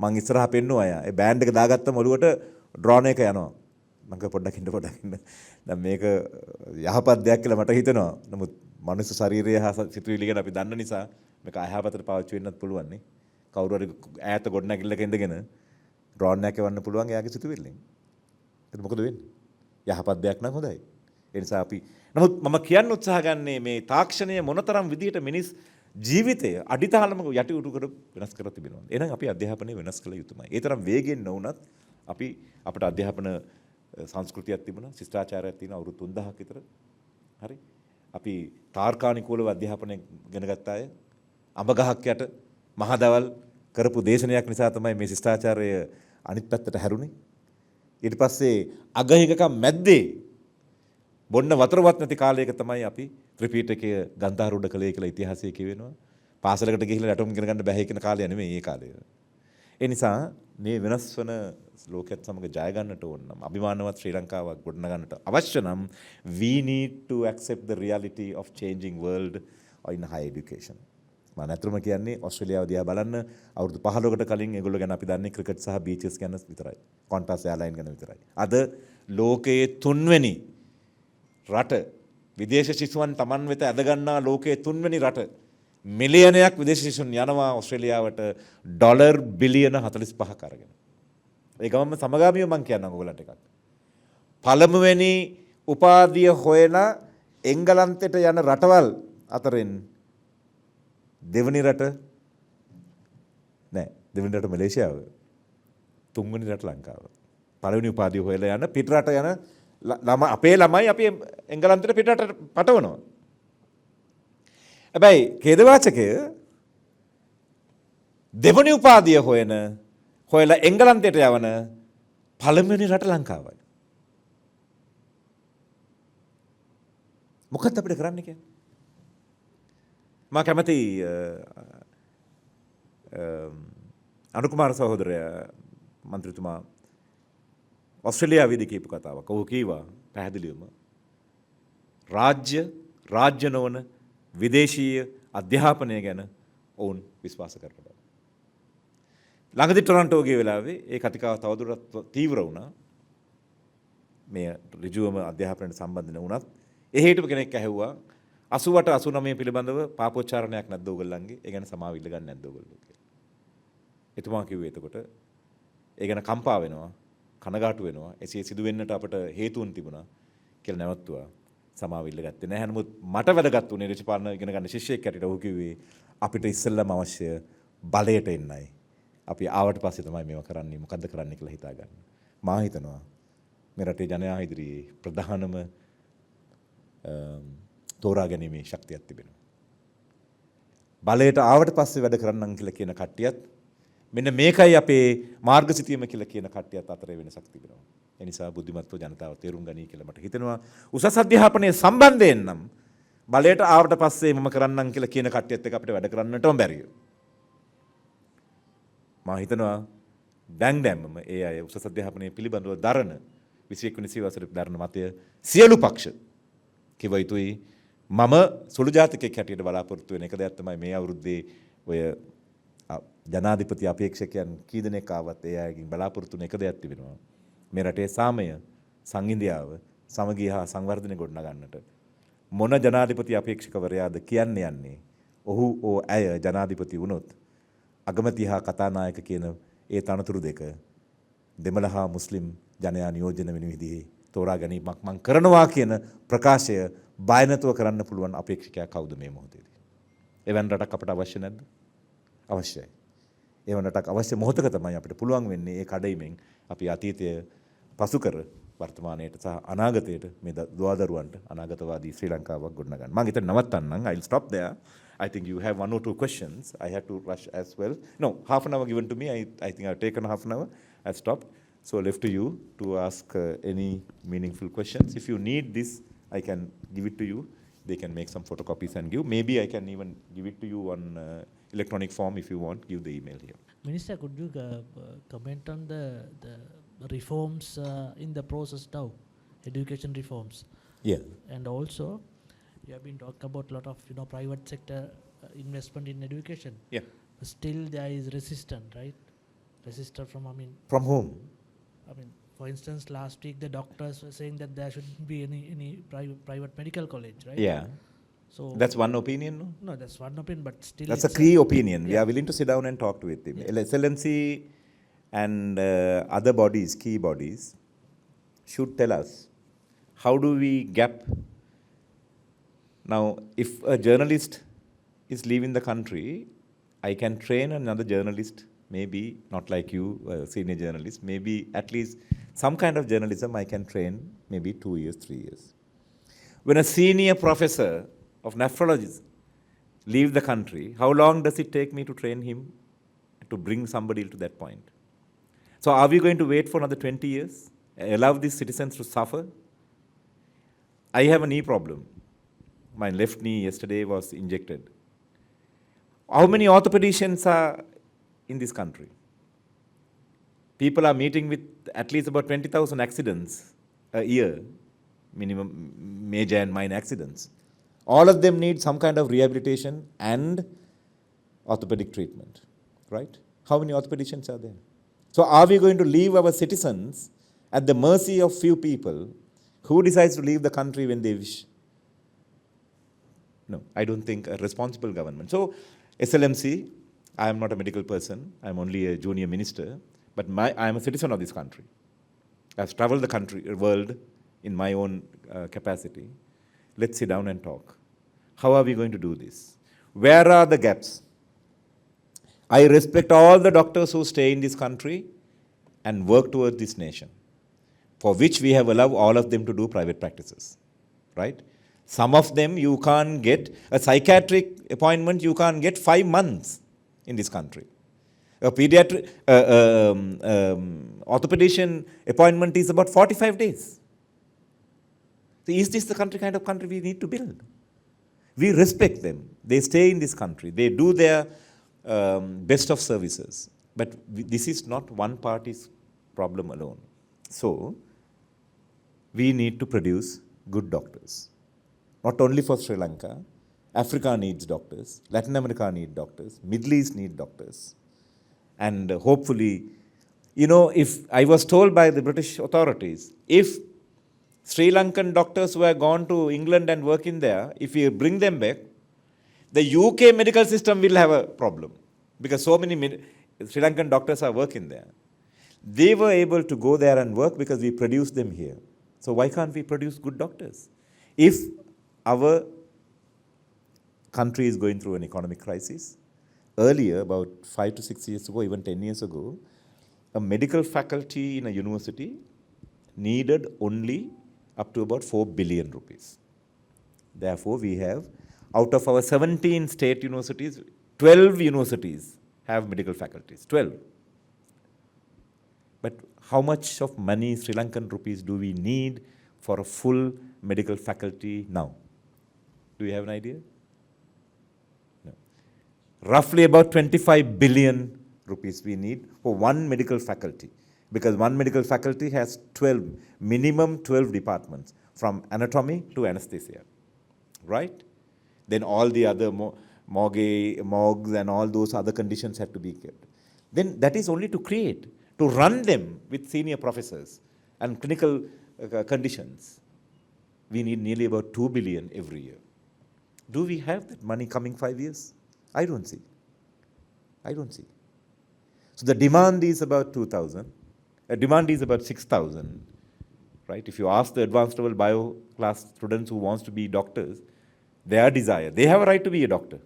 මං ඉස්සරහා පෙන්නුවා එයා. ඒ බෑන්ඩ් එක දාගත්තම ඔළුවට ඩ්‍රෝන් එක යනවා. මං කිව්වා පොඩ්ඩක් ඉන්න. දැන් මේක යහපත් දෙයක් කියලා මට හිතෙනවා. නමුත් මනුස්ස ශරීරය හා සිතුවිලි ගැන අපි දන්න නිසා මේක අයහපතට පාවිච්චි වෙන්නත් පුළුවන් නේ. කවුරු හරි ඈත ගොඩනැගිල්ලක ඉඳගෙන ඩ්‍රෝන් එකක් එවන්න පුළුවන් එයාගේ සිතුවිල්ලෙන්. ඒක මොකද වෙන්නේ? යහපත් දෙයක් නම් හොඳයි. ඒ නිසා අපි නමුත් මම කියන්න උත්සාහ ගන්නේ මේ තාක්ෂණය මොනතරම් විදිහට මිනිස් ජීවිතය අඩිතාලම යටි උඩු කර වෙනස් කර තිබෙනවා. එහෙනම් අපි අධ්‍යාපනය වෙනස් කළ යුතුමයි. ඒ තරම් වේගෙන් නොවුනත් අපිට අධ්‍යාපන සංස්කෘතියක් තිබුණා, ශිෂ්ටාචාරයක් තියෙනවා අවුරුදු 3000ක් විතර. හරි. අපි තාර්කානිකූලව අධ්‍යාපනය ඉගෙන ගත්ත අය අඹ ගහක් යට මහදවල් කරපු දේශනයක් නිසා තමයි මේ ශිෂ්ටාචාරය අනිත් පැත්තට හැරුණේ. ඊට පස්සේ අගහිගකම් මැද්දේ බොන්න වතුරවත් නැති කාලයක තමයි අපි ත්‍රිපිටකය ගන්ධාරූඪ කළේ කියලා ඉතිහාසයේ කියවෙනවා. පාසලකට ගිහිල්ලා රටුම් ඉගෙන ගන්න බැහැ කියන කාලය නෙමෙයි ඒ කාලය. ඒ නිසා මේ වෙනස් වන ලෝකයේත් සමග ජය ගන්නට ඕන නම් අභිමානවත් ශ්‍රී ලංකාවක් ගොඩනගන්නට අවශ්‍ය නම් we need to accept the reality of changing world in higher education. මම අතරම කියන්නේ ඕස්ට්‍රේලියාව දිහා බලන්න අවුරුදු 15කට කලින් ඒගොල්ලෝ ගැන අපි දන්නේ ක්‍රිකට් සහ බීචස් ගැන විතරයි. කොන්ටස් එයාර්ලයින් ගැන විතරයි. අද ලෝකයේ 3 වෙනි රට විදේශ ශිෂ්‍යයන් Taman වෙත ඇද ගන්නා ලෝකයේ 3 වෙනි රට මිලියනයක් විදේශ ශිෂ්‍යයන් යනවා ඕස්ට්‍රේලියාවට ඩොලර් බිලියන 45ක් අරගෙන. ඒ ගමම සමගාමීව මම කියන්නම් ඔයගලන්ට එකක්. පළමුවෙනි උපාධිය හොයලා එංගලන්තයට යන රටවල් අතරින් දෙවනි රට නෑ දෙවනි රට මලේසියාව තුන්වෙනි රට ලංකාව. පළවෙනි උපාධිය හොයලා යන පිට රට යන අපේ ළමයි අපි එංගලන්තයට පිට රට පටවනවා. හැබැයි ඛේදවාචකය දෙවනි උපාධිය හොයලා එංගලන්තයට යවන පළවෙනි රට ලංකාවයි. මොකක්ද අපිට කරන්න කියන්නේ? මම කැමති අනුකුමාර සහෝදරයා මන්ත්‍රීතුමා ඔස්ට්‍රේලියාවේදී කියපු කතාවක්. ඔහු කීවා පැහැදිලිවම රාජ්‍ය නොවන විදේශීය අධ්‍යාපනය ගැන ඔවුන් විශ්වාස කරන බව. ළඟදී ටොරන්ටෝ ගිය වෙලාවේ ඒ කතිකාව තවදුරටත් තීව්‍ර වුණා. මේ ඍජුවම අධ්‍යාපනයට සම්බන්ධ වුණත් ඒ හිටපු කෙනෙක් ඇහුවා 88 89 පිළිබඳව පාපෝච්චාරණයක් නැද්ද ඔයගොල්ලන්ගේ? ඒ ගැන සමාව ඉල්ල ගන්න නැද්ද ඔයගොල්ලෝ කියලා. එතුමා කිව්වේ එතකොට ඒ ගැන කම්පා වෙනවා, කනගාටු වෙනවා. එසේ සිදු වෙන්නට අපට හේතුන් තිබුණා කියලා නැවතුවා. සමාව ඉල්ල ගත්තේ නැහැ. නමුත් මට වැදගත් වුණේ දේශපාලන ඉගෙන ගන්න ශිෂ්‍යයෙක් හැටියට ඔහු කිව්වේ අපිට ඉස්සෙල්ලාම අවශ්‍ය බලයට එන්නයි. අපි ආවට පස්සේ තමයි මේවා කරන්නේ, මොකද්ද කරන්නේ කියලා හිතා ගන්න. මා හිතනවා මේ රටේ ජනයා ඉදිරියේ ප්‍රධානම තෝරා ගැනීමේ ශක්තියක් තිබෙනවා. බලයට ආවට පස්සේ වැඩ කරන්නම් කියලා කියන කට්ටියත් මෙන්න මේකයි අපේ මාර්ගසිතියම කියලා කියන කට්ටියත් අතරේ වෙනසක් තිබෙනවා. ඒ නිසා බුද්ධිමත්ව ජනතාව තේරුම් ගනී කියලා මට හිතෙනවා. උසස් අධ්‍යාපනයේ සම්බන්ධයෙන් නම් බලයට ආවට පස්සේ මම කරන්නම් කියලා කියන කට්ටියත් එක්ක අපිට වැඩ කරන්නටම බැරිය. මම හිතනවා දැන්ම ඒ අය උසස් අධ්‍යාපනයේ පිළිබඳව දරන 21 වෙනි සියවසට දරන මතය සියලු පක්ෂ කිව යුතුයි. මම සුළු ජාතිකයෙක් හැටියට බලාපොරොත්තු වෙන එක දෙයක් තමයි මේ අවුරුද්දේ ඔය ජනාධිපති අපේක්ෂකයන් කී දෙනෙක් ආවත් ඒ අයගෙන් බලාපොරොත්තු වෙන එක දෙයක් තිබෙනවා. මේ රටේ සාමය, සංහිඳියාව, සමගිය හා සංවර්ධනය ගොඩනගන්නට මොන ජනාධිපති අපේක්ෂකවරයාද යන්නේ ඔහු ඇය ජනාධිපති වුණොත් අගමැති හා කතානායක කියන ඒ තනතුරු දෙක දෙමළ හා මුස්ලිම් ජනයා නියෝජන වෙන විදිහේ තෝරා ගැනීමක් මම කරනවා කියන ප්‍රකාශය බය නැතුව කරන්න පුළුවන් අපේක්ෂකයා කවුද මේ මොහොතේදී? එවන් රටක් අපට අවශ්‍ය නැද්ද? අවශ්‍යයි. එවන් රටක් අවශ්‍ය මොහොතක තමයි අපිට පුළුවන් වෙන්නේ ඒ කඩයිමෙන් අපි අතීතය පසු කර වර්තමානයට සහ අනාගතයට මේ දුවදරුවන්ට අනාගතවාදී ශ්‍රී ලංකාවක් ගොඩනගන්න. මම හිතන්නේ නවත්තන්නම්. I'll stop there. I think you have one or two questions. I had to rush as well. No, half an hour given to me. I think I've taken half an hour. I've stopped. So left to you to ask any meaningful questions. If you need this, I can give it to you. They can make some photocopies and give. Maybe I can even give it to you on electronic form if you want. Give the email here. Minister, could you comment on the reforms in the process now, education reforms? Yeah. And also, you have been talking about a lot of private sector investment in education. Yeah. Still, there is resistance, right? Resistance from whom? For instance, last week the doctors were saying that there shouldn't be any private medical college, right? Yeah. So that's one opinion, no? No, that's one opinion, but still that's a key opinion. Yeah. We are willing to sit down and talk with him. Yeah. Excellency and other bodies, key bodies, should tell us how do we gap. Now, if a journalist is leaving the country, I can train another journalist, maybe not like you, senior journalist, maybe at least some kind of journalism I can train maybe 2 years, 3 years. When a senior professor of nephrology leave the country, how long does it take me to train him to bring somebody to that point? So are we going to wait for another 20 years? Allow these citizens to suffer? I have a knee problem. My left knee yesterday was injected. How many orthopedicians are in this country? People are meeting with at least about 20,000 accidents a year, minimum major and minor accidents. All of them need some kind of rehabilitation and orthopedic treatment, right? How many orthopedicians are there? So are we going to leave our citizens at the mercy of few people who decides to leave the country when they wish? No, I don't think a responsible government. So SLMC, I am not a medical person, I am only a junior minister, but I am a citizen of this country. I've traveled the world in my own capacity. Let's sit down and talk. How are we going to do this? Where are the gaps? I respect all the doctors who stay in this country and work towards this nation, for which we have allowed all of them to do private practices, right? Some of them you can't get a psychiatric appointment, you can't get 5 months in this country. A pediatric orthopedician appointment is about 45 days. So is this the kind of country we need to build? We respect them. They stay in this country. They do their best of services. But this is not one party's problem alone. So we need to produce good doctors. Not only for Sri Lanka. Africa needs doctors. Latin America needs doctors. Middle East needs doctors. And hopefully, if I was told by the British authorities, if Sri Lankan doctors who have gone to England and working there, if we bring them back, the UK medical system will have a problem because so many Sri Lankan doctors are working there. They were able to go there and work because we produced them here. So why can't we produce good doctors? If our country is going through an economic crisis, earlier, about 5 to 6 years ago, even 10 years ago, a medical faculty in a university needed only up to about 4 billion rupees. Therefore, we have, out of our 17 state universities, 12 universities have medical faculties, 12. But how much of money, Sri Lankan rupees, do we need for a full medical faculty now? Do you have an idea? No. Roughly about 25 billion rupees we need for one medical faculty. Because one medical faculty has minimum 12 departments, from anatomy to anesthesia, right? Then all the other morgues and all those other conditions have to be kept. Then that is only to create, to run them with senior professors and clinical conditions. We need nearly about 2 billion every year. Do we have that money coming 5 years? I don't see. So the demand is about 2,000. Demand is about 6,000, right? If you ask the advanced level bio class students who wants to be doctors, their desire, they have a right to be a doctor.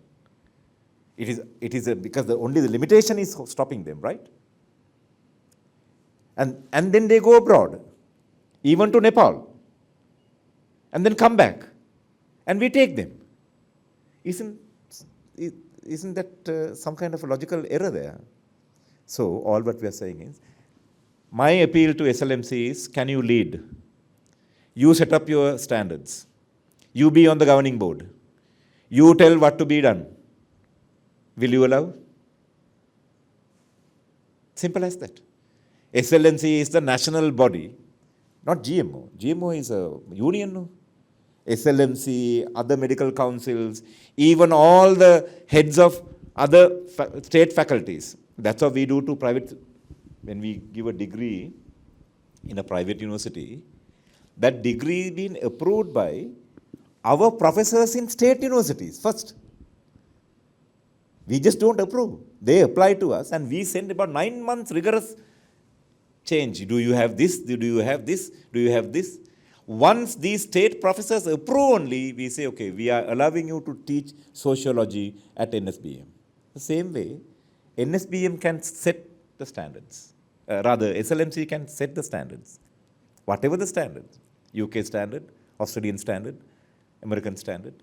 It is because only the limitation is stopping them, right? And then they go abroad, even to Nepal, and then come back, and we take them. Isn't that some kind of a logical error there? So all what we are saying is, my appeal to SLMC is, can you lead? You set up your standards. You be on the governing board. You tell what to be done. Will you allow? Simple as that. SLMC is the national body, not GMO. GMO is a union. No? SLMC, other medical councils, even all the heads of other state faculties. That's what we do to private. When we give a degree in a private university, that degree being approved by our professors in state universities first. We just don't approve. They apply to us and we send about 9 months rigorous change. Do you have this? Do you have this? Do you have this? Once these state professors approve only, we say, okay, we are allowing you to teach sociology at NSBM. The same way, NSBM can set the standards. SLMC can set the standards. Whatever the standards, UK standard, Australian standard, American standard,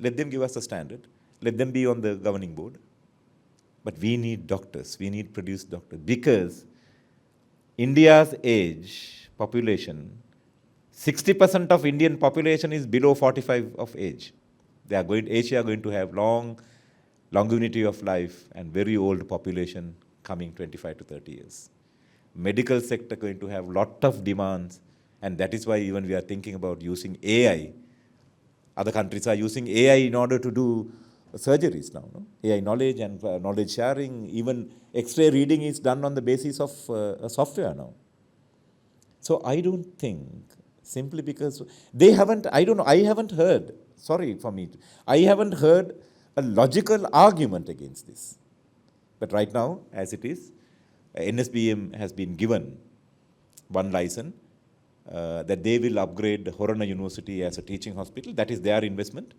let them give us a standard. Let them be on the governing board. But we need doctors. We need produced doctors. Because India's age population, 60% of Indian population is below 45 of age. Asia are going to have longevity of life and very old population coming 25 to 30 years. Medical sector going to have lot of demands, and that is why even we are thinking about using AI. Other countries are using AI in order to do surgeries now. No? AI knowledge and knowledge sharing, even X-ray reading is done on the basis of a software now. So I don't think, simply because they haven't, I don't know, I haven't heard, sorry for me, I haven't heard a logical argument against this. But right now, as it is, NSBM has been given one license that they will upgrade Horana University as a teaching hospital. That is their investment,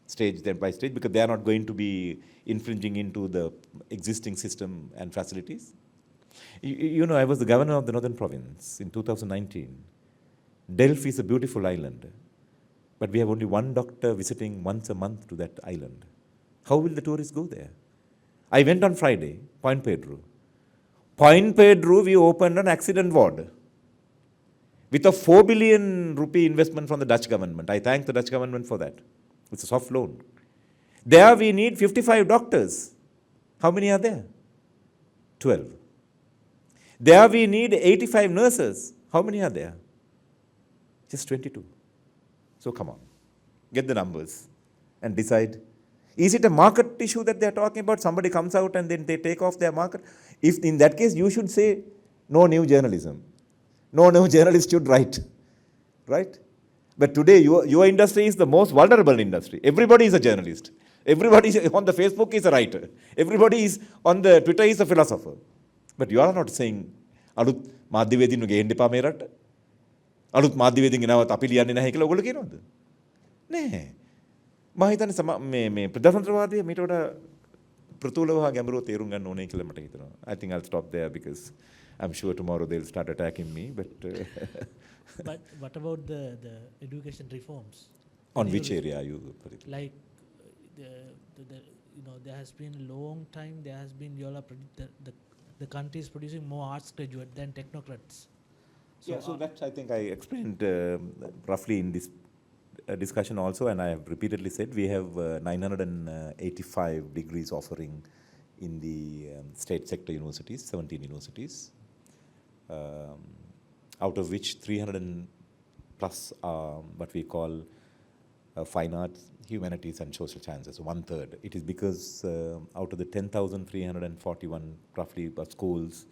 stage by stage, because they are not going to be infringing into the existing system and facilities. You know, I was the governor of the Northern Province in 2019. Delft is a beautiful island, but we have only one doctor visiting once a month to that island. How will the tourists go there? I went on Friday, Point Pedro. Point Pedro, we opened an accident ward with a 4 billion rupee investment from the Dutch government. I thank the Dutch government for that. It's a soft loan. There we need 55 doctors. How many are there? 12. There we need 85 nurses. How many are there? Just 22. So come on, get the numbers and decide. Is it a market issue that they're talking about? Somebody comes out and then they take off their market. If in that case, you should say no new journalism. No new journalist should write, right? But today, your industry is the most vulnerable industry. Everybody is a journalist. Everybody is on the Facebook is a writer. Everybody is on the Twitter is a philosopher. But you are not saying, අලුත් මාධ්‍යවේදීන්ව ගේන්න එපා මේ රට. අලුත් මාධ්‍යවේදීන් ගෙනවත් අපි ලියන්නේ නැහැ කියලා ඔයගොල්ලෝ කියනවද? නෑ. මම හිතන්නේ මේ ප්‍රජාතන්ත්‍රවාදය මීට වඩා ප්‍රතුලව හා ගැඹුරුව තේරුම් ගන්න ඕනේ කියලා මට හිතෙනවා. I think I'll stop there because I'm sure tomorrow they'll start attacking me. But what about the education reforms? On which area are you putting? Like you know, there has been a long time. There has been the country is producing more arts graduate than technocrats. So that I think I explained roughly in this discussion also, and I have repeatedly said we have 985 degrees offering in the state sector universities, 17 universities, out of which 300 plus are what we call fine arts, humanities and social sciences, 1/3. It is because out of the 10,341 roughly schools,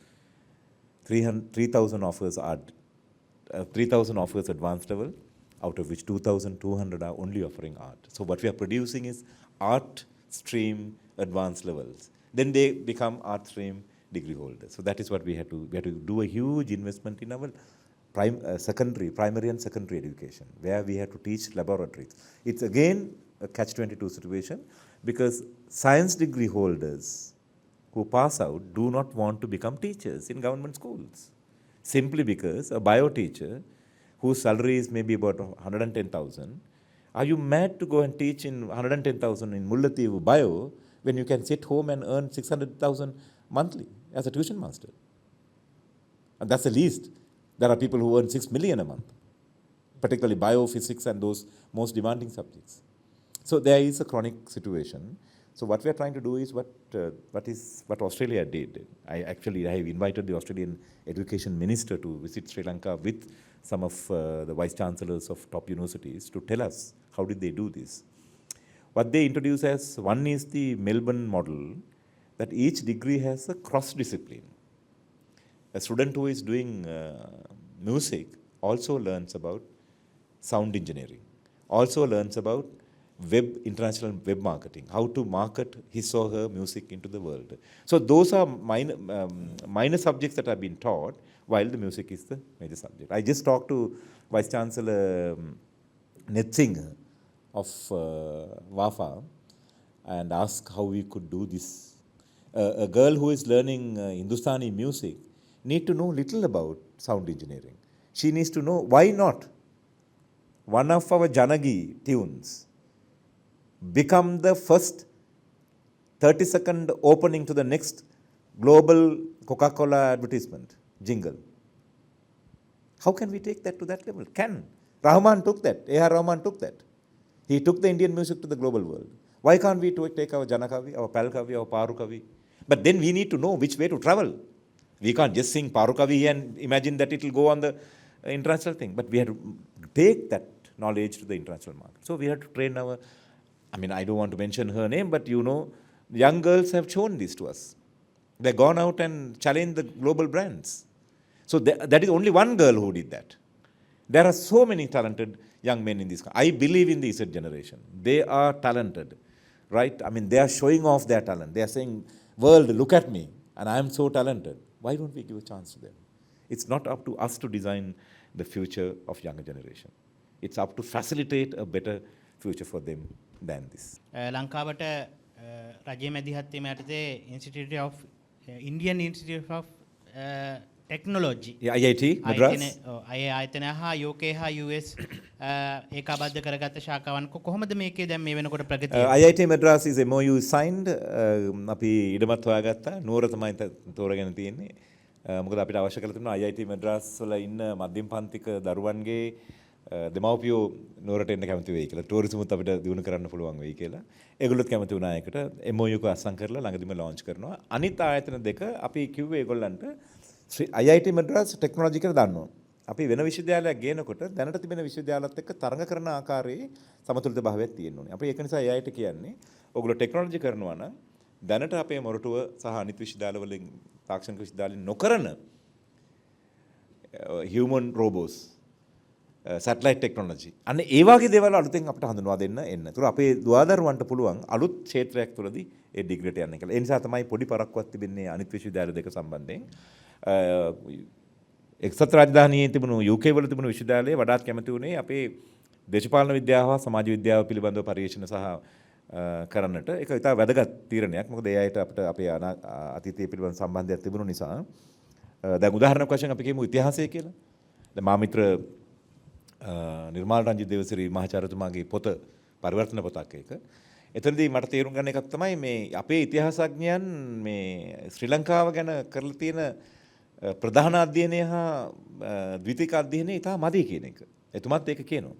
3,000 offers are 3,000 offers advanced level, out of which 2,200 are only offering art. So what we are producing is art stream advanced levels. Then they become art stream degree holders. So that is what we have to do a huge investment in our primary and secondary education, where we have to teach laboratories. It's again a catch-22 situation, because science degree holders who pass out do not want to become teachers in government schools, simply because a bio teacher whose salary is maybe about 110,000, are you mad to go and teach in 110,000 in Mullathievu bio when you can sit home and earn 600,000 monthly as a tuition master? And that's the least. There are people who earn 6 million a month, particularly biophysics and those most demanding subjects. So there is a chronic situation. So what we are trying to do is what Australia did. I have invited the Australian education minister to visit Sri Lanka with some of the vice chancellors of top universities to tell us how did they do this. What they introduce as one is the Melbourne model, that each degree has a cross-discipline. A student who is doing music also learns about sound engineering, also learns about international web marketing, how to market his or her music into the world. So those are minor subjects that have been taught, while the music is the major subject. I just talked to Vice Chancellor Netsingh of WAFA and asked how we could do this. A girl who is learning Hindustani music need to know little about sound engineering. She needs to know why not one of our Janagi tunes become the first 30-second opening to the next global Coca-Cola advertisement jingle. How can we take that to that level? Can. Rahman took that. A.R. Rahman took that. He took the Indian music to the global world. Why can't we take our Janakavi, our Palkavi, our Parukavi? But then we need to know which way to travel. We can't just sing Parukavi and imagine that it will go on the international thing. But we have to take that knowledge to the international market. So we have to train our, I don't want to mention her name, but young girls have shown this to us. They've gone out and challenged the global brands. So that is only one girl who did that. There are so many talented young men in this country. I believe in the Z generation. They are talented, right? They are showing off their talent. They are saying, world, look at me, and I am so talented. Why don't we give a chance to them? It's not up to us to design the future of younger generation. It's up to facilitate a better future for them than this. ලංකාවට රජයේ මැදිහත්වීම යටතේ Institute of Indian Institute of Technology IIT Madras ආයතනය හා UK හා US ඒකාබද්ධ කරගත්ත ශාඛාවන් කොහොමද මේකේ දැන් මේ වෙනකොට ප්‍රගතිය? IIT Madras is MOU signed. අපි ඉඩමත් හොයාගත්තා. නුවර තමයි තෝරගෙන තියෙන්නේ. මොකද අපිට අවශ්‍ය කරලා තිබුණා IIT Madras වල ඉන්න මධ්‍යම පන්තික දරුවන්ගේ දෙමව්පියෝ නුවරට එන්න කැමති වෙයි කියලා. ටූරිසමුත් අපිට දිනු කරන්න පුළුවන් වෙයි කියලා. ඒගොල්ලොත් කැමති වුණා ඒකට. MOU එක අත්සන් කරලා ළඟදිම launch කරනවා. අනිත් ආයතන දෙක අපි කිව්වේ ඒගොල්ලන්ට IIT Madras ටෙක්නොලොජි කියලා දානවා. අපි වෙන විශ්වවිද්‍යාලයක් ගේනකොට දැනට තිබෙන විශ්වවිද්‍යාලත් එක්ක තරඟ කරන ආකාරයේ සමතුලිත භාවයක් තියෙන්න ඕනේ. අපි ඒක නිසා AIT කියන්නේ ඔයගොල්ලෝ ටෙක්නොලොජි කරනවා නම් දැනට අපේ මොරටුව සහ අනිත් විශ්වවිද්‍යාලවලින් තාක්ෂණික විශ්වවිද්‍යාලෙන් නොකරන human robots satellite technology අන්න ඒ වගේ දේවල් අලුතෙන් අපිට හඳුන්වා දෙන්න එන්න. ඒතර අපේ දුවදරුවන්ට පුළුවන් අලුත් ක්ෂේත්‍රයක් තුළදී ඒ ඩිග්‍රීට යන්න කියලා. ඒ නිසා තමයි පොඩි පරක්කුවක් තිබෙන්නේ අනිත් විශ්වවිද්‍යාල දෙක සම්බන්ධයෙන්. එක්සත් රාජධානියේ තිබුණු UK වල තිබුණු විශ්වවිද්‍යාලයේ වඩාත් කැමති වුණේ අපේ දේශපාලන විද්‍යාව හා සමාජ විද්‍යාව පිළිබඳව පරීක්ෂණ සහ කරන්නට. ඒක ඉතා වැදගත් තීරණයක්. මොකද ඒ අයට අපිට අපේ අතීතයේ පිළිබඳ සම්බන්ධයක් තිබුණු නිසා. දැන් උදාහරණයක් වශයෙන් අපි කියමු ඉතිහාසය කියලා. දැන් මාමිත්‍ර නිර්මාල් රංජිත් දේවසිරි මහාචාර්යතුමාගේ පොත පරිවර්තන පොතක් ඒක. එතනදී මට තේරුම් ගන්න එකක් තමයි මේ අපේ ඉතිහාසඥයන් මේ ශ්‍රී ලංකාව ගැන කරලා තියෙන ප්‍රධාන අධ්‍යයනය හා ද්විතීක අධ්‍යයනය ඉතා මදි කියන එක. එතුමත් ඒක කියනවා.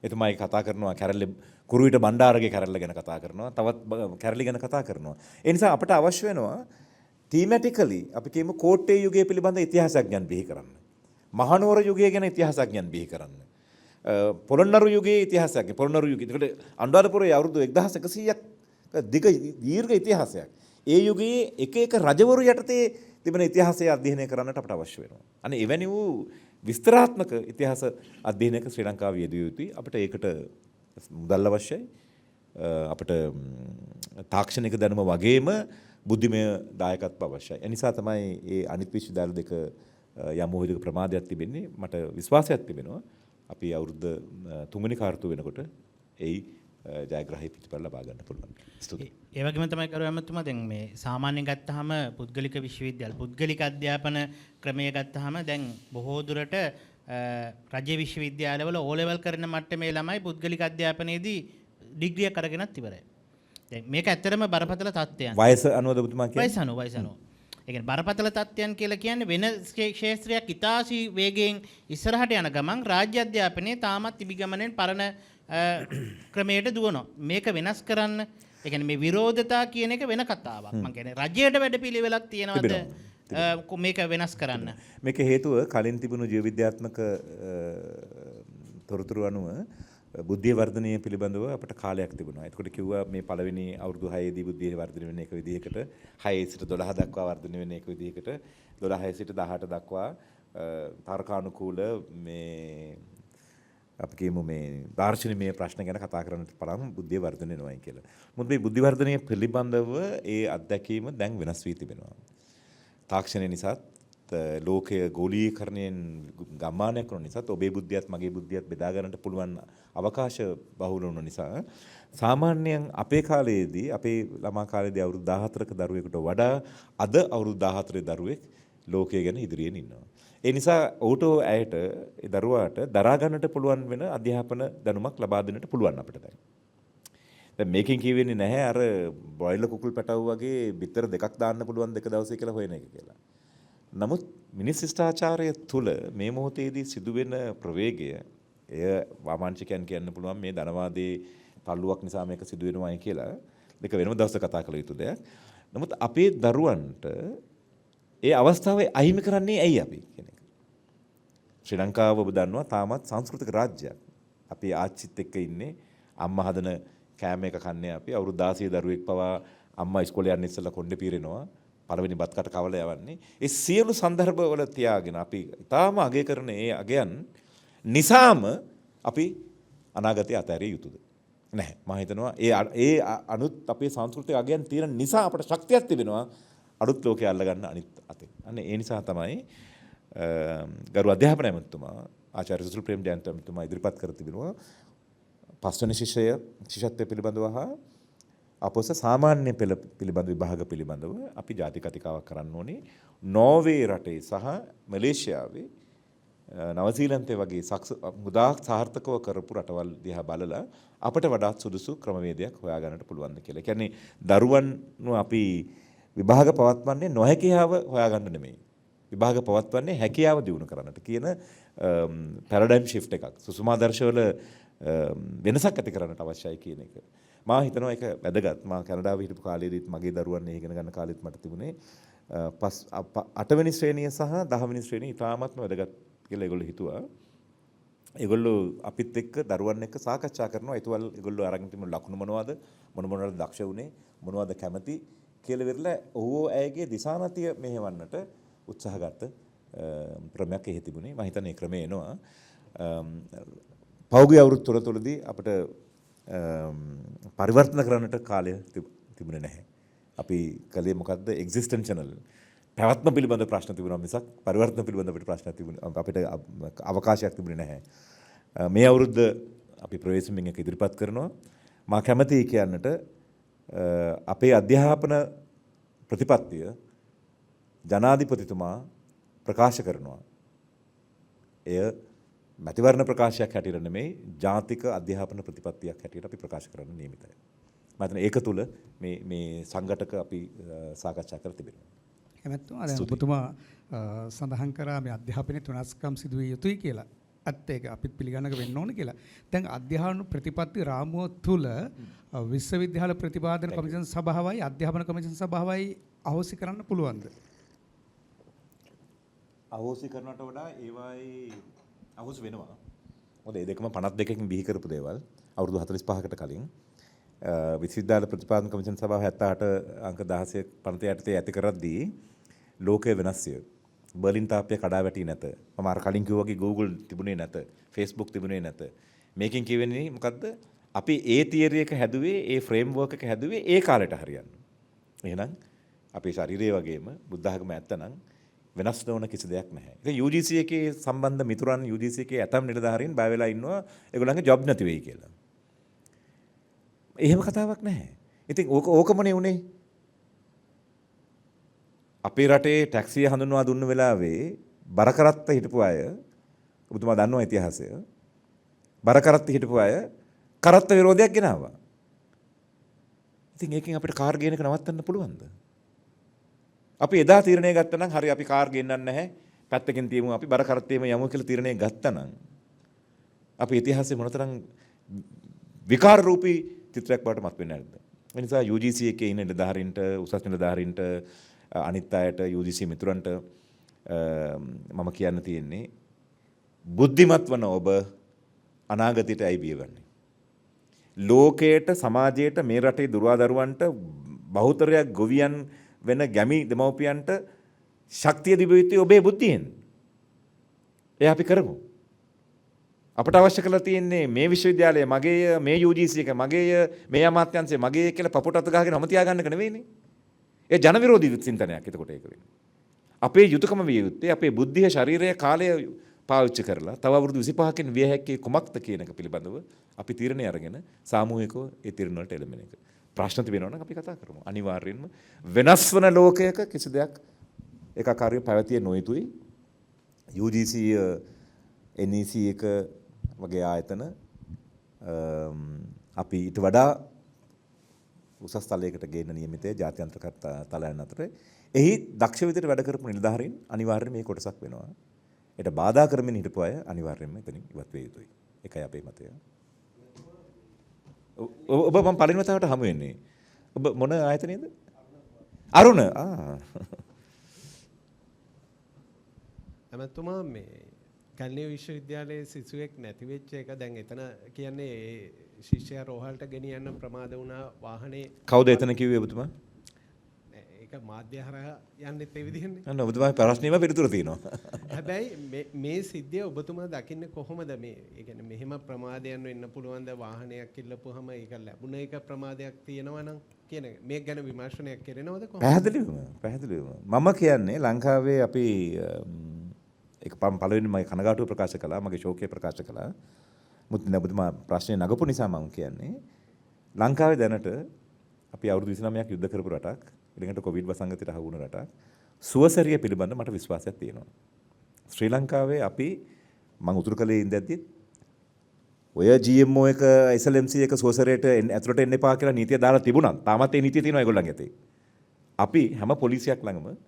එතුමා කතා කරනවා කැරළි කුරුවිට බණ්ඩාරගේ කැරල්ල ගැන කතා කරනවා. තවත් කැරළි ගැන කතා කරනවා. ඒ නිසා අපට අවශ්‍ය වෙනවා thematically අපි කියමු කෝට්ටේ යුගය පිළිබඳ ඉතිහාසඥයන් බිහි කරන්න. මහනුවර යුගය ගැන ඉතිහාසඥයන් බිහි කරන්න. පොළොන්නරු යුගයේ ඉතිහාසයක්. පොළොන්නරු යුගය. ඒකට අනුරාධපුරයේ අවුරුදු 1100ක දීර්ඝ ඉතිහාසයක්. ඒ යුගයේ එක එක රජවරු යටතේ තිබෙන ඉතිහාසය අධ්‍යයනය කරන්නට අපට අවශ්‍ය වෙනවා. අනේ එවැනි වූ විස්තරාත්මක ඉතිහාස අධ්‍යයනයක ශ්‍රී ලංකාවේ යෙදිය යුතුයි. අපිට ඒකට මුදල් අවශ්‍යයි. අපිට තාක්ෂණික දැනුම වගේම බුද්ධිමය දායකත්ව අවශ්‍යයි. ඒ නිසා තමයි මේ අනිත් විශ්වවිද්‍යාල දෙක යම් විදිහක ප්‍රමාදයක් තිබෙන්නේ. මට විශ්වාසයක් තිබෙනවා. අපි අවුරුද්ද 3 වෙනි කාර්තුව වෙනකොට ඒ ජයග්‍රහී ප්‍රතිඵල ලබා ගන්න පුළුවන්. ස්තුතියි. ඒ වගේම තමයි කරු ඇමතුමා දැන් මේ සාමාන්‍යයෙන් ගත්තාම පුද්ගලික විශ්වවිද්‍යාල පුද්ගලික අධ්‍යාපන ක්‍රමය ගත්තාම දැන් බොහෝ දුරට රජ්‍ය විශ්වවිද්‍යාලවල O level කරන මට්ටමේ ළමයි පුද්ගලික අධ්‍යාපනයේදී ඩිග්‍රියක් අරගෙනත් ඉවරයි. දැන් මේක ඇත්තටම බරපතල තත්ත්වයක්. වයස අනුවද ඔබතුමා කියන්නේ? වයස අනුව. ඒ කියන්නේ බරපතල තත්ත්වයන් කියලා කියන්නේ වෙන ක්ෂේත්‍රයක් ඉතාසි වේගයෙන් ඉස්සරහට යන ගමන් රාජ්‍ය අධ්‍යාපනයේ තාමත් ඉබිගමනෙන් පරණ ක්‍රමයට දුවනවා. මේක වෙනස් කරන්න ඒ කියන්නේ මේ විරෝධතා කියන එක වෙන කතාවක්. මම කියන්නේ රජයට වැඩපිළිවෙලක් තියෙනවද මේක වෙනස් කරන්න? මේක හේතුව කලින් තිබුණු ජීව විද්‍යාත්මක තොරතුරු අනුව බුද්ධිය වර්ධනය පිළිබඳව අපට කාලයක් තිබුණා. එතකොට කිව්වා මේ පළවෙනි අවුරුදු 6 දී බුද්ධිය වර්ධනය වෙන එක විදිහකට 6 සිට 12 දක්වා වර්ධනය වෙන එක විදිහකට 12 සිට 18 දක්වා තර්කානුකූල මේ අපි කියමු මේ දාර්ශනිකමය ප්‍රශ්න ගැන කතා කරන්නට පටන් බුද්ධිය වර්ධනය වෙනවායි කියලා. මොකද මේ බුද්ධි වර්ධනය පිළිබඳව ඒ අත්දැකීම දැන් වෙනස් වී තිබෙනවා. තාක්ෂණය නිසා ලෝකයේ ගෝලීකරණයෙන් ගම්මානයක් කරන නිසා ඔබේ බුද්ධියත් මගේ බුද්ධියත් බෙදා ගන්නට පුළුවන් අවකාශ බහුල වුණ නිසා සාමාන්‍යයෙන් අපේ කාලයේදී අපේ ළමා කාලේදී අවුරුදු 14ක දරුවෙකුට වඩා අද අවුරුදු 14 දරුවෙක් ලෝකය ගැන ඉදිරියෙන් ඉන්නවා. ඒ නිසා ඔහුට ඇයට ඒ දරුවාට දරා ගන්නට පුළුවන් වෙන අධ්‍යාපන දැනුමක් ලබා දෙන්නට පුළුවන් අපිට දැන්. දැන් මේකෙන් කියවෙන්නේ නැහැ අර බ්‍රොයිලර් කුකුල් පැටවු වගේ බිත්තර දෙකක් දාන්න පුළුවන් දෙක දවසේ කියලා හොයන එක කියලා. නමුත් මිනිස් ශිෂ්ටාචාරය තුළ මේ මොහොතේදී සිදුවෙන ප්‍රවේගය එය වාමාංශිකයන් කියන්න පුළුවන් මේ ධනවාදයේ තල්ලුවක් නිසා මේක සිදුවෙනවායි කියලා. මේක වෙනම දවසක කතා කළ යුතු දෙයක්. නමුත් අපේ දරුවන්ට ඒ අවස්ථාවේ අහිමි කරන්නේ ඇයි අපි කියන එක. ශ්‍රී ලංකාව ඔබ දන්නවා තාමත් සංස්කෘතික රාජ්‍යයක්. අපි ආච්චිත් එක්ක ඉන්නේ අම්මා හදන කෑම එක කන්නේ අපි. අවුරුදු 16 දරුවෙක් පවා අම්මා ඉස්කෝලේ යන්න ඉස්සෙල්ලා කොණ්ඩේ පීරෙනවා. පළවෙනි බත් කට කවලා යවන්නේ. ඒ සියලු સંદર્ભවල තියාගෙන අපි තාම අගය කරන ඒ අගයන් නිසාම අපි අනාගතය අතහැරිය යුතුද? නැහැ. මම හිතනවා ඒ අනුත් අපේ සංස්කෘතික අගයන් තියෙන නිසා අපට ශක්තියක් තිබෙනවා අලුත් ලෝකයේ අල්ල ගන්න අනිත් අතේ. අන්න ඒ නිසා තමයි ගරු අධ්‍යාපන ඇමතිතුමා ආචාර්ය සුසිල් ප්‍රේමජයන්ත ඇමතිතුමා ඉදිරිපත් කර තිබෙනවා පස්වෙනි ශිෂ්‍යත්වය පිළිබඳව හා අපොස සාමාන්‍ය පෙළ පිළිබඳ විභාග පිළිබඳව අපි ජාතික කතිකාවක් කරන්න ඕනේ. නෝර්වේ රටේ සහ මලේසියාවේ නවසීලන්තේ වගේ මුදා සාර්ථකව කරපු රටවල් දිහා බලලා අපට වඩාත් සුදුසු ක්‍රමවේදයක් හොයාගන්නට පුළුවන්ද කියලා. කියන්නේ දරුවන්ව අපි විභාග පවත්වන්නේ නොහැකියාව හොයාගන්න නෙමෙයි. විභාග පවත්වන්නේ හැකියාව දියුණු කරන්නට කියන පැරඩයිම් ෂිෆ්ට් එකක්. සුසුමාදර්ශවල වෙනසක් ඇති කරන්නට අවශ්‍යයි කියන එක. මා හිතනවා ඒක වැදගත්. මා කැනඩාවේ හිටපු කාලේදීත් මගේ දරුවන් ඉගෙන ගන්න කාලෙත් මට තිබුණේ 8 වෙනි ශ්‍රේණිය සහ 10 වෙනි ශ්‍රේණිය ඉතාමත්ම වැදගත් කියලා ඒගොල්ලෝ හිතුවා. ඒගොල්ලෝ අපිත් එක්ක දරුවන් එක්ක සාකච්ඡා කරනවා. ඒතවල ඒගොල්ලෝ අරගෙන තිබුණු ලකුණු මොනවද? මොනවද දක්ෂ වුණේ? මොනවද කැමති කියලා විරලා ඔහු ඇයගේ දිසානතිය මෙහෙවන්නට උත්සාහ ගත්ත ක්‍රමයක් එහෙ තිබුණේ. මම හිතන්නේ ක්‍රමය එනවා. පෞගිය අවුරුදු තුනතුලදී අපිට පරිවර්තන කරන්නට කාලය තිබුණේ නැහැ. අපි කලේ මොකද්ද? එක්සිස්ටෙන්ෂනල් පැවැත්ම පිළිබඳ ප්‍රශ්න තිබුණා මිසක් පරිවර්තන පිළිබඳ අපිට ප්‍රශ්න අපිට අවකාශයක් තිබුණේ නැහැ. මේ අවුරුද්ද අපි ප්‍රවේශමෙන් එක ඉදිරිපත් කරනවා. මා කැමතියි කියන්නට අපේ අධ්‍යාපන ප්‍රතිපත්තිය ජනාධිපතිතුමා ප්‍රකාශ කරනවා. එය මැතිවරණ ප්‍රකාශයක් හැටියට නෙමෙයි ජාතික අධ්‍යාපන ප්‍රතිපත්තියක් හැටියට අපි ප්‍රකාශ කරන්න නියමිතයි. මම හිතන්නේ ඒක තුල මේ සංගතක අපි සාකච්ඡා කර තිබෙනවා. එමෙතුමා දැන් ඔබතුමා සඳහන් කරා මේ අධ්‍යාපනයේ තුනස්කම් සිදුවිය යුතුයි කියලා. ඇත්ත ඒක අපිත් පිළිගන්නක වෙන්න ඕන කියලා. දැන් අධ්‍යාපන ප්‍රතිපත්ති රාමුව තුල විශ්වවිද්‍යාල ප්‍රතිපාදන කමිෂන් සභාවයි අධ්‍යාපන කමිෂන් සභාවයි අහෝසි කරන්න පුළුවන්ද? අහෝසි කරනට වඩා ඒවායේ අහෝසි වෙනවා. මොකද මේ දෙකම 52කින් බිහි කරපු දේවල් අවුරුදු 45කට කලින් විශ්වවිද්‍යාල ප්‍රතිපාදන කමිෂන් සභාව 78 අංක 16 පනත යටතේ ඇති කරද්දී ලෝකය වෙනස්ය. බර්ලින් තාප්පය කඩා වැටී නැත. මම අර කලින් කිව්වා වගේ Google තිබුණේ නැත. Facebook තිබුණේ නැත. මේකෙන් කියවෙන්නේ මොකද්ද? අපි ඒ තියරි එක හැදුවේ, ඒ ෆ්‍රේම්වර්ක් එක හැදුවේ ඒ කාලෙට හරියන්න. එහෙනම් අපේ ශරීරය වගේම බුද්ධ ආගම ඇත්තනම් වෙනස් නොවන කිසි දෙයක් නැහැ. ඒක UGC එකේ සම්බන්ධ මිතුරන් UGC එකේ ඇතම් නිලධාරීන් බය වෙලා ඉන්නවා ඒගොල්ලන්ගේ ජොබ් නැති වෙයි කියලා. එහෙම කතාවක් නැහැ. ඉතින් ඕකමනේ උනේ. අපේ රටේ ටැක්සිය හඳුන්වා දුන්න වෙලාවේ බර කරත්ත හිටපු අය ඔබතුමා දන්නවා ඉතිහාසය. බර කරත්ත හිටපු අය කරත්ත විරෝධයක් ගෙනාවා. ඉතින් ඒකෙන් අපිට කාර් ගේන එක නවත්තන්න පුළුවන්ද? අපි එදා තීරණය ගත්තා නම් හරි අපි කාර් ගෙන්නන්නේ නැහැ. පැත්තකින් තියමු අපි බර කරත්තේම යමු කියලා තීරණය ගත්තා නම් අපි ඉතිහාසයේ මොනතරම් විකාර රූපී චිත්‍රයක් බවට මත් වෙන්නේ නැද්ද? ඒ නිසා UGC එකේ ඉන්න නිලධාරීන්ට උසස් නිලධාරීන්ට අනිත් අයට UGC මිතුරන්ට මම කියන්න තියෙන්නේ බුද්ධිමත් වන ඔබ අනාගතයට ඇයි බියවන්නේ? ලෝකයට සමාජයට මේ රටේ දුරදරුවන්ට බහුතරයක් ගොවියන් වෙන ගැමි දෙමව්පියන්ට ශක්තිය දිව යුත්තේ ඔබේ බුද්ධියෙන්. ඒ අපි කරමු. අපට අවශ්‍ය කරලා තියෙන්නේ මේ විශ්වවිද්‍යාලය මගේය, මේ UGC එක මගේය, මේ අමාත්‍යාංශය මගේය කියලා පපුවට අත ගහගෙන අම තියාගන්න එක නෙවෙයිනේ. ඒ ජන විරෝධී චින්තනයක් එතකොට ඒක වෙන්නේ. අපේ යුතුයකම විය යුත්තේ අපේ බුද්ධිය, ශරීරය, කාලය පාවිච්චි කරලා තව අවුරුදු 25කින් විය හැක්කේ කුමක්ද කියන එක පිළිබඳව අපි තීරණය අරගෙන සාමූහිකව ඒ තීරණ වලට එළඹෙන එක. ප්‍රශ්න තිබෙනවා නම් අපි කතා කරමු. අනිවාර්යයෙන්ම වෙනස් වන ලෝකයක කිසි දෙයක් ඒකාකාරීව පැවතිය නොයුතුයි. UGC NEC එක වගේ ආයතන අපි ඊට වඩා උසස් තලයකට ගේන නියමිතය ජාත්‍යන්තර තලයන් අතර එහි දක්ෂ විදිහට වැඩ කරපු නිලධාරීන් අනිවාර්යයෙන් මේ කොටසක් වෙනවා. ඒට බාධා කරමින් හිටපු අය අනිවාර්යයෙන්ම එතනින් ඉවත් විය යුතුයි. ඒකයි අපේ මතය. ඔබ මම පළවෙනි වතාවට හමු වෙන්නේ. ඔබ මොන ආයතනයේද? අරුණ. ඇමතුමා මේ කැලණිය විශ්වවිද්‍යාලයේ සිසුවෙක් නැති වෙච්ච එක දැන් එතන කියන්නේ ඒ ශිෂ්‍යයා රෝහලට ගෙනියන්න ප්‍රමාද වුණා වාහනේ. කවුද එතන කිව්වේ ඔබතුමා? ඒක මාධ්‍ය හරහා යන්නෙත් ඒ විදිහනේ. අන්න ඔබතුමා ප්‍රශ්නේම පිළිතුර තියෙනවා. හැබැයි මේ සිද්ධිය ඔබතුමා දකින්නේ කොහොමද මේ? ඒ කියන්නේ මෙහෙම ප්‍රමාදයන් වෙන්න පුළුවන්ද වාහනයක් ඉල්ලපුවාම ඒක ලැබුණ එක ප්‍රමාදයක් තියෙනවා නම් කියන මේක ගැන විමර්ශනයක් කරනවද කොහොමද? පැහැදිලිවම. මම කියන්නේ ලංකාවේ අපි ඒක පළවෙනි මම කනගාටුව ප්‍රකාශ කළා, මගේ ශෝකය ප්‍රකාශ කළා. මුත් ඔබතුමා ප්‍රශ්නේ නගපු නිසා මම කියන්නේ ලංකාවේ දැනට අපි අවුරුදු 29ක් යුද්ධ කරපු රටක්, ඊළඟට කොවිඩ් වසංගතයට අහු වුණ රටක්. සුවසරිය පිළිබඳ මට විශ්වාසයක් තියෙනවා. ශ්‍රී ලංකාවේ අපි මම උතුරු කලේ ඉඳද්දි ඔය GMO එක SLMC එක සුවසරයට ඇතුළට එන්න එපා කියලා නීතිය දාලා තිබුණා. තාමත් ඒ නීතිය තියෙනවා ඒගොල්ලන්ගේ අතේ. අපි හැම පොලිසියක් ළඟම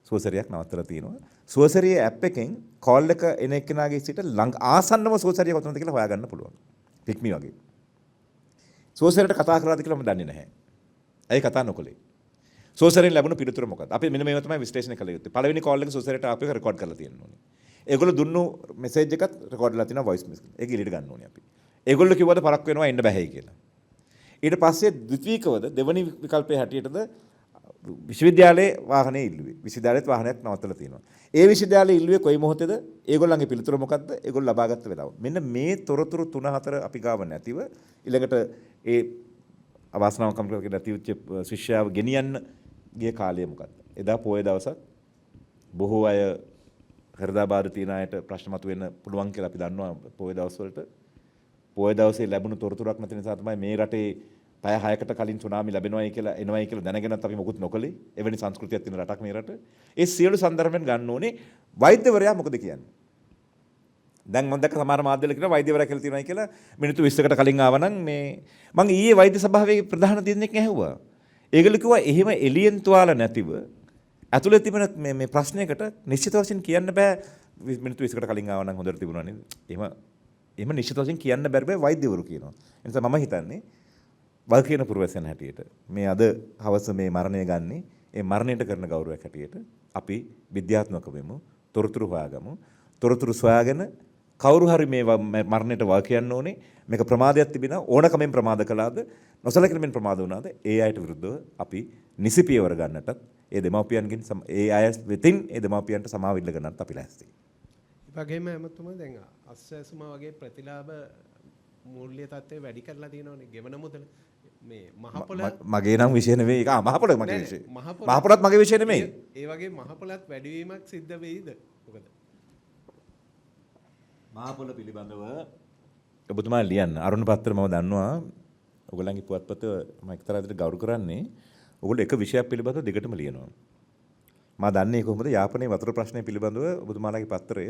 සුවසරියක් නවත්තලා තියෙනවා. සුවසරියේ ඇප් එකෙන් කෝල් එක එන එක්කෙනාගේ සිට ආසන්නම සුවසරිය කොතනද කියලා හොයාගන්න පුළුවන්. පික්මි වගේ. සුවසරියට කතා කරලාද කියලා මම දන්නේ නැහැ. ඇයි කතා නොකළේ? සුවසරියෙන් ලැබුණු පිළිතුර මොකක්ද? අපි මෙන්න මේව තමයි විශ්ලේෂණය කළ යුත්තේ. පළවෙනි කෝල් එක සුවසරියට ආපු එක රෙකෝඩ් කරලා තියෙන්න ඕනේ. ඒගොල්ලෝ දුන්නු මෙසේජ් එකත් රෙකෝඩ් කරලා තියෙනවා වොයිස් මෙසේජ්. ඒක ඉලිට ගන්න ඕනේ අපි. ඒගොල්ලෝ කිව්වද පරක් වෙනවා එන්න බෑයි කියලා. ඊට පස්සේ ද්විතීකවද දෙවනි විකල්පයේ හැටියටද විශ්වවිද්‍යාලයේ වාහනේ ඉල්ලුවේ. විශ්වවිද්‍යාලයේත් වාහනයක් නවත්තලා තියෙනවා. ඒ විශ්වවිද්‍යාලයේ ඉල්ලුවේ කොයි මොහොතේද? ඒගොල්ලන්ගේ පිළිතුර මොකක්ද? ඒගොල්ලෝ ලබාගත්ත වෙලාව. මෙන්න මේ තොරතුරු 3-4 අපි ගාව නැතිව ඊළඟට ඒ අවාසනාවකම් කරගෙන නැතිවෙච්ච ශිෂ්‍යයාව ගෙනියන්න ගිය කාලය මොකක්ද? එදා පොයේ දවසක් බොහෝ අය හෘදයාබාධ තියෙන අයට ප්‍රශ්න මතුවෙන්න පුළුවන් කියලා අපි දන්නවා පොයේ දවස්වලට. පොයේ දවසේ ලැබුණු තොරතුරක් නැති නිසා තමයි මේ රටේ පැය 6කට කලින් සුනාමි ලැබෙනවයි කියලා එනවයි කියලා දැනගෙනත් අපි මොකුත් නොකළේ. එවැනි සංස්කෘතියක් තියෙන රටක් මේ රට. ඒ සියලු සන්දර්භයෙන් ගන්න ඕනේ වෛද්‍යවරයා මොකද කියන්නේ? දැන් මම දැක්ක සමහර මාධ්‍යවල කියන වෛද්‍යවරයා කියලා තියෙනවයි කියලා මිනිත්තු 20කට කලින් ආවනම් මේ මම ඊයේ වෛද්‍ය සභාවේ ප්‍රධාන දින්නෙක් ඇහුවා. ඒගොල්ලෝ කිව්වා එහෙම එළියෙන් තුවාල නැතිව ඇතුළේ තිබෙන මේ ප්‍රශ්නයකට නිශ්චිත වශයෙන් කියන්න බෑ මිනිත්තු 20කට කලින් ආවනම් හොඳට තිබුණා නේද? එහෙම නිශ්චිත වශයෙන් කියන්න බැරි බෑ වෛද්‍යවරු කියනවා. ඒ නිසා මම හිතන්නේ වල් කියන පුරවැසියන් හැටියට මේ අද හවස මේ මරණය ගන්නේ ඒ මරණයට කරන ගෞරවයක් හැටියට අපි විද්‍යාත්මක වෙමු, තොරතුරු හොයාගමු. තොරතුරු සොයාගෙන කවුරු හරි මේ මරණයට වල් කියන්න ඕනේ. මේක ප්‍රමාදයක් තිබෙනා ඕනකමෙන් ප්‍රමාද කළාද, නොසලකීමෙන් ප්‍රමාද වුණාද ඒ අයට විරුද්ධව අපි නිසි පියවර ගන්නටත් ඒ දෙමාපියන්ගෙන් ඒ අය වෙතින් ඒ දෙමාපියන්ට සමාව ඉල්ල ගන්නත් අපි ලෑස්තියි. ඒ වගේම එමතුමා දැන් අස්වැසුම වගේ ප්‍රතිලාභ මූල්‍ය තත්ත්වය වැඩි කරලා තියෙනවනේ ගෙවන මුදල. මේ මහපොළ මගේ නම් විෂය නෙවෙයි. ඒක මහපොළ මගේ විෂය. මහපොළත් මගේ විෂය නෙමෙයි. ඒ වගේ මහපොළත් වැඩිවීමක් සිද්ධ වෙයිද? මොකද මහපොළ පිළිබඳව ඔබතුමා ලියන්න. අරුණ පත්‍ර මම දන්නවා. ඔයගොල්ලන්ගේ පුවත්පත මම එක්තරා විදිහට ගෞරව කරන්නේ. ඔයගොල්ලෝ එක විෂයක් පිළිබඳව දෙකටම ලියනවා. මම දන්නේ කොහොමද යාපනයේ වතුර ප්‍රශ්නය පිළිබඳව ඔබතුමාලාගේ පත්‍රය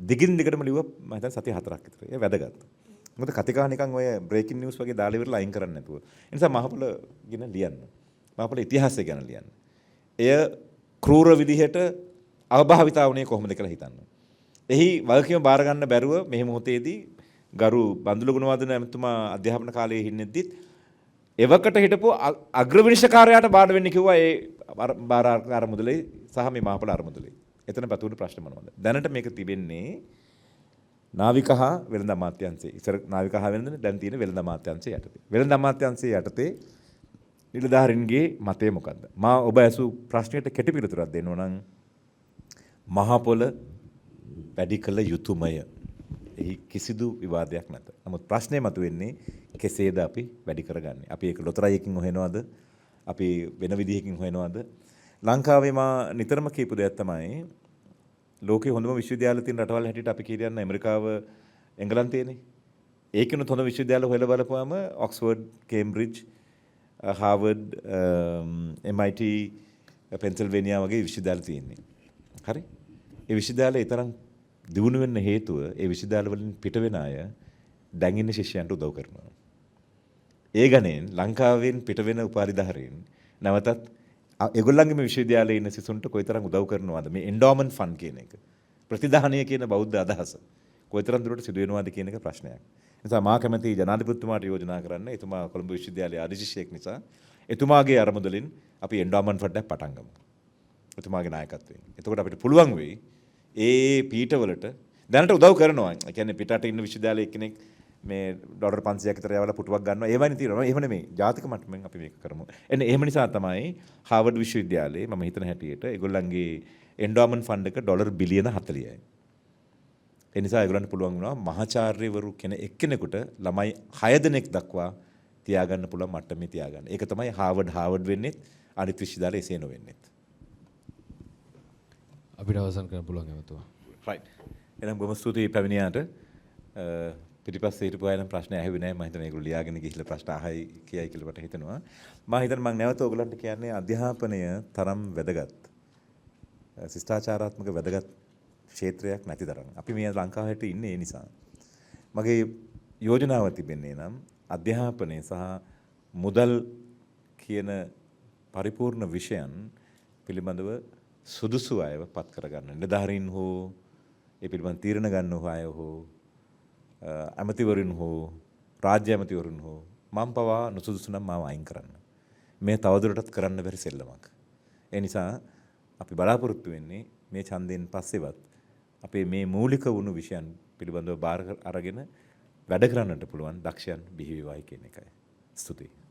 දිගින් දිගටම ලිව්වා මම හිතන්නේ සති 4ක් විතර. ඒක වැදගත්. මොකද කතිකා නිකන් ඔය බ්‍රේකින් නිවුස් වගේ දාලා ඉවරලා අයින් කරන්න නැතුව. ඒ නිසා මහපොළ ගැන ලියන්න. මහපොළ ඉතිහාසය ගැන ලියන්න. එය ක්‍රූර විදිහට අවභාවිතා වුණේ කොහොමද කියලා හිතන්න. එහි වගකීම බාර ගන්න බැරුව මේ මොහොතේදී ගරු බන්දුල ගුණවර්ධන ඇමතුමා අධ්‍යාපන කාලයේ හින්නෙද්දිත් එවකට හිටපු අග්‍රවිනිශ්චයකාරයාට බාර වෙන්න කිව්වා ඒ බාරාකාර මුදලේ සහ මේ මහපොළ අරමුදලේ. එතන පැතුණු ප්‍රශ්න මොනවද? දැනට මේක තිබෙන්නේ නාවික හා වෙළඳ අමාත්‍යාංශයේ. ඉතර නාවික හා වෙළඳ දැන් තියෙන වෙළඳ අමාත්‍යාංශයේ යටතේ. වෙළඳ අමාත්‍යාංශයේ යටතේ නිලධාරීන්ගේ මතය මොකද්ද? මා ඔබ ඇසු ප්‍රශ්නයට කෙටි පිළිතුරක් දෙන්න නම් මහපොළ වැඩි කළ යුතුයමය. එහි කිසිදු විවාදයක් නැත. නමුත් ප්‍රශ්නේ මතුවෙන්නේ කෙසේද අපි වැඩි කරගන්නේ? අපි ඒක ලොතරැයිකින් හොයනවද? අපි වෙන විදිහකින් හොයනවද? ලංකාවේ මා නිතරම කියපු දෙයක් තමයි ලෝකේ හොඳම විශ්වවිද්‍යාල තියෙන රටවල් හැටියට අපි කියන්නේ ඇමරිකාව, එංගලන්තයනේ. ඒකිනුත් හොඳ විශ්වවිද්‍යාල හොයලා බලපුවාම ඔක්ස්ෆර්ඩ්, කේම්බ්‍රිජ්, හාර්වර්ඩ්, MIT, පෙන්සිල්වේනියා වගේ විශ්වවිද්‍යාල තියෙන්නේ. හරි? ඒ විශ්වවිද්‍යාල ඒ තරම් දියුණු වෙන්න හේතුව ඒ විශ්වවිද්‍යාල වලින් පිට වෙන අය දැන් ඉන්න ශිෂ්‍යයන්ට උදව් කරනවා. ඒ ගණෙන් ලංකාවෙන් පිට වෙන උපාධිධාරීන් නැවතත් ඒගොල්ලන්ගේම විශ්වවිද්‍යාලයේ ඉන්න සිසුන්ට කොයිතරම් උදව් කරනවද මේ එන්ඩෝමන්ට් ෆන්ඩ් කියන එක. ප්‍රතිදාහනය කියන බෞද්ධ අදහස කොයිතරම් දුරට සිදු වෙනවද කියන එක ප්‍රශ්නයක්. නිසා මා කැමති ජනාධිපතිතුමාට යෝජනා කරන්න එතුමා කොළඹ විශ්වවිද්‍යාලයේ අධිශිෂ්‍යයෙක් නිසා එතුමාගේ අරමුදලින් අපි එන්ඩෝමන්ට් ෆන්ඩ් එකක් පටන් ගමු. එතුමාගේ නායකත්වයෙන්. එතකොට අපිට පුළුවන් වෙයි ඒ පීඨවලට දැනට උදව් කරනවා. ඒ කියන්නේ පිටට ඉන්න විශ්වවිද්‍යාලයේ කෙනෙක් මේ ඩොලර් 500ක් විතර යවලා පුටුවක් ගන්නවා. ඒ වයින් තියෙනවා. එහෙම නෙමෙයි. ජාතික මට්ටමින් අපි මේක කරමු. එන්නේ එහෙම නිසා තමයි හාවර්ඩ් විශ්වවිද්‍යාලයේ මම හිතන හැටියට ඒගොල්ලන්ගේ එන්ඩෝමන්ට් ෆන්ඩ් එක ඩොලර් බිලියන 40යි. ඒ නිසා ඒගොල්ලන්ට පුළුවන් වුණා මහාචාර්යවරු එක්කෙනෙකුට ළමයි 6 දෙනෙක් දක්වා තියාගන්න පුළුවන් මට්ටමේ තියාගන්න. ඒක තමයි හාවර්ඩ් වෙන්නේ. අනිත් විශ්වවිද්‍යාල එසේ නොවෙන්නේ. අපිට අවසන් කරන්න පුළුවන් එමතුමා. රයිට්. එහෙනම් බොහොම ස්තුතියි පැමිණියාට. පිටිපස්සේ හිටපු අය නම් ප්‍රශ්න ඇහුවේ නැහැ. මම හිතනවා ඒගොල්ලෝ ලියාගෙන ගිහිල්ලා ප්‍රශ්න අහයි කියයි කියලා මට හිතෙනවා. මම හිතනවා මම නැවත ඔයගලන්ට කියන්නේ අධ්‍යාපනය තරම් වැදගත්. ශිෂ්ටාචාරාත්මක වැදගත් ක්ෂේත්‍රයක් නැති තරම්. අපි මේ ලංකාවට ඉන්නේ ඒ නිසා. මගේ යෝජනාව තිබෙන්නේ නම් අධ්‍යාපනය සහ මුදල් කියන පරිපූර්ණ විෂයන් පිළිබඳව සුදුසු අයව පත් කරගන්න. නිලධාරීන් හෝ ඒ පිළිබඳ තීරණ ගන්න අය හෝ ඇමතිවරුන් හෝ රාජ්‍ය ඇමතිවරුන් හෝ මම පවා නුසුදුසු නම් මාව අයින් කරන්න. මේ තවදුරටත් කරන්න බැරි සෙල්ලමක්. ඒ නිසා අපි බලාපොරොත්තු වෙන්නේ මේ ඡන්දයෙන් පස්සෙවත් අපේ මේ මූලික වුණු විෂයන් පිළිබඳව බාර අරගෙන වැඩ කරන්නට පුළුවන් දක්ෂයන් බිහි වේවායි කියන එකයි. ස්තුතියි.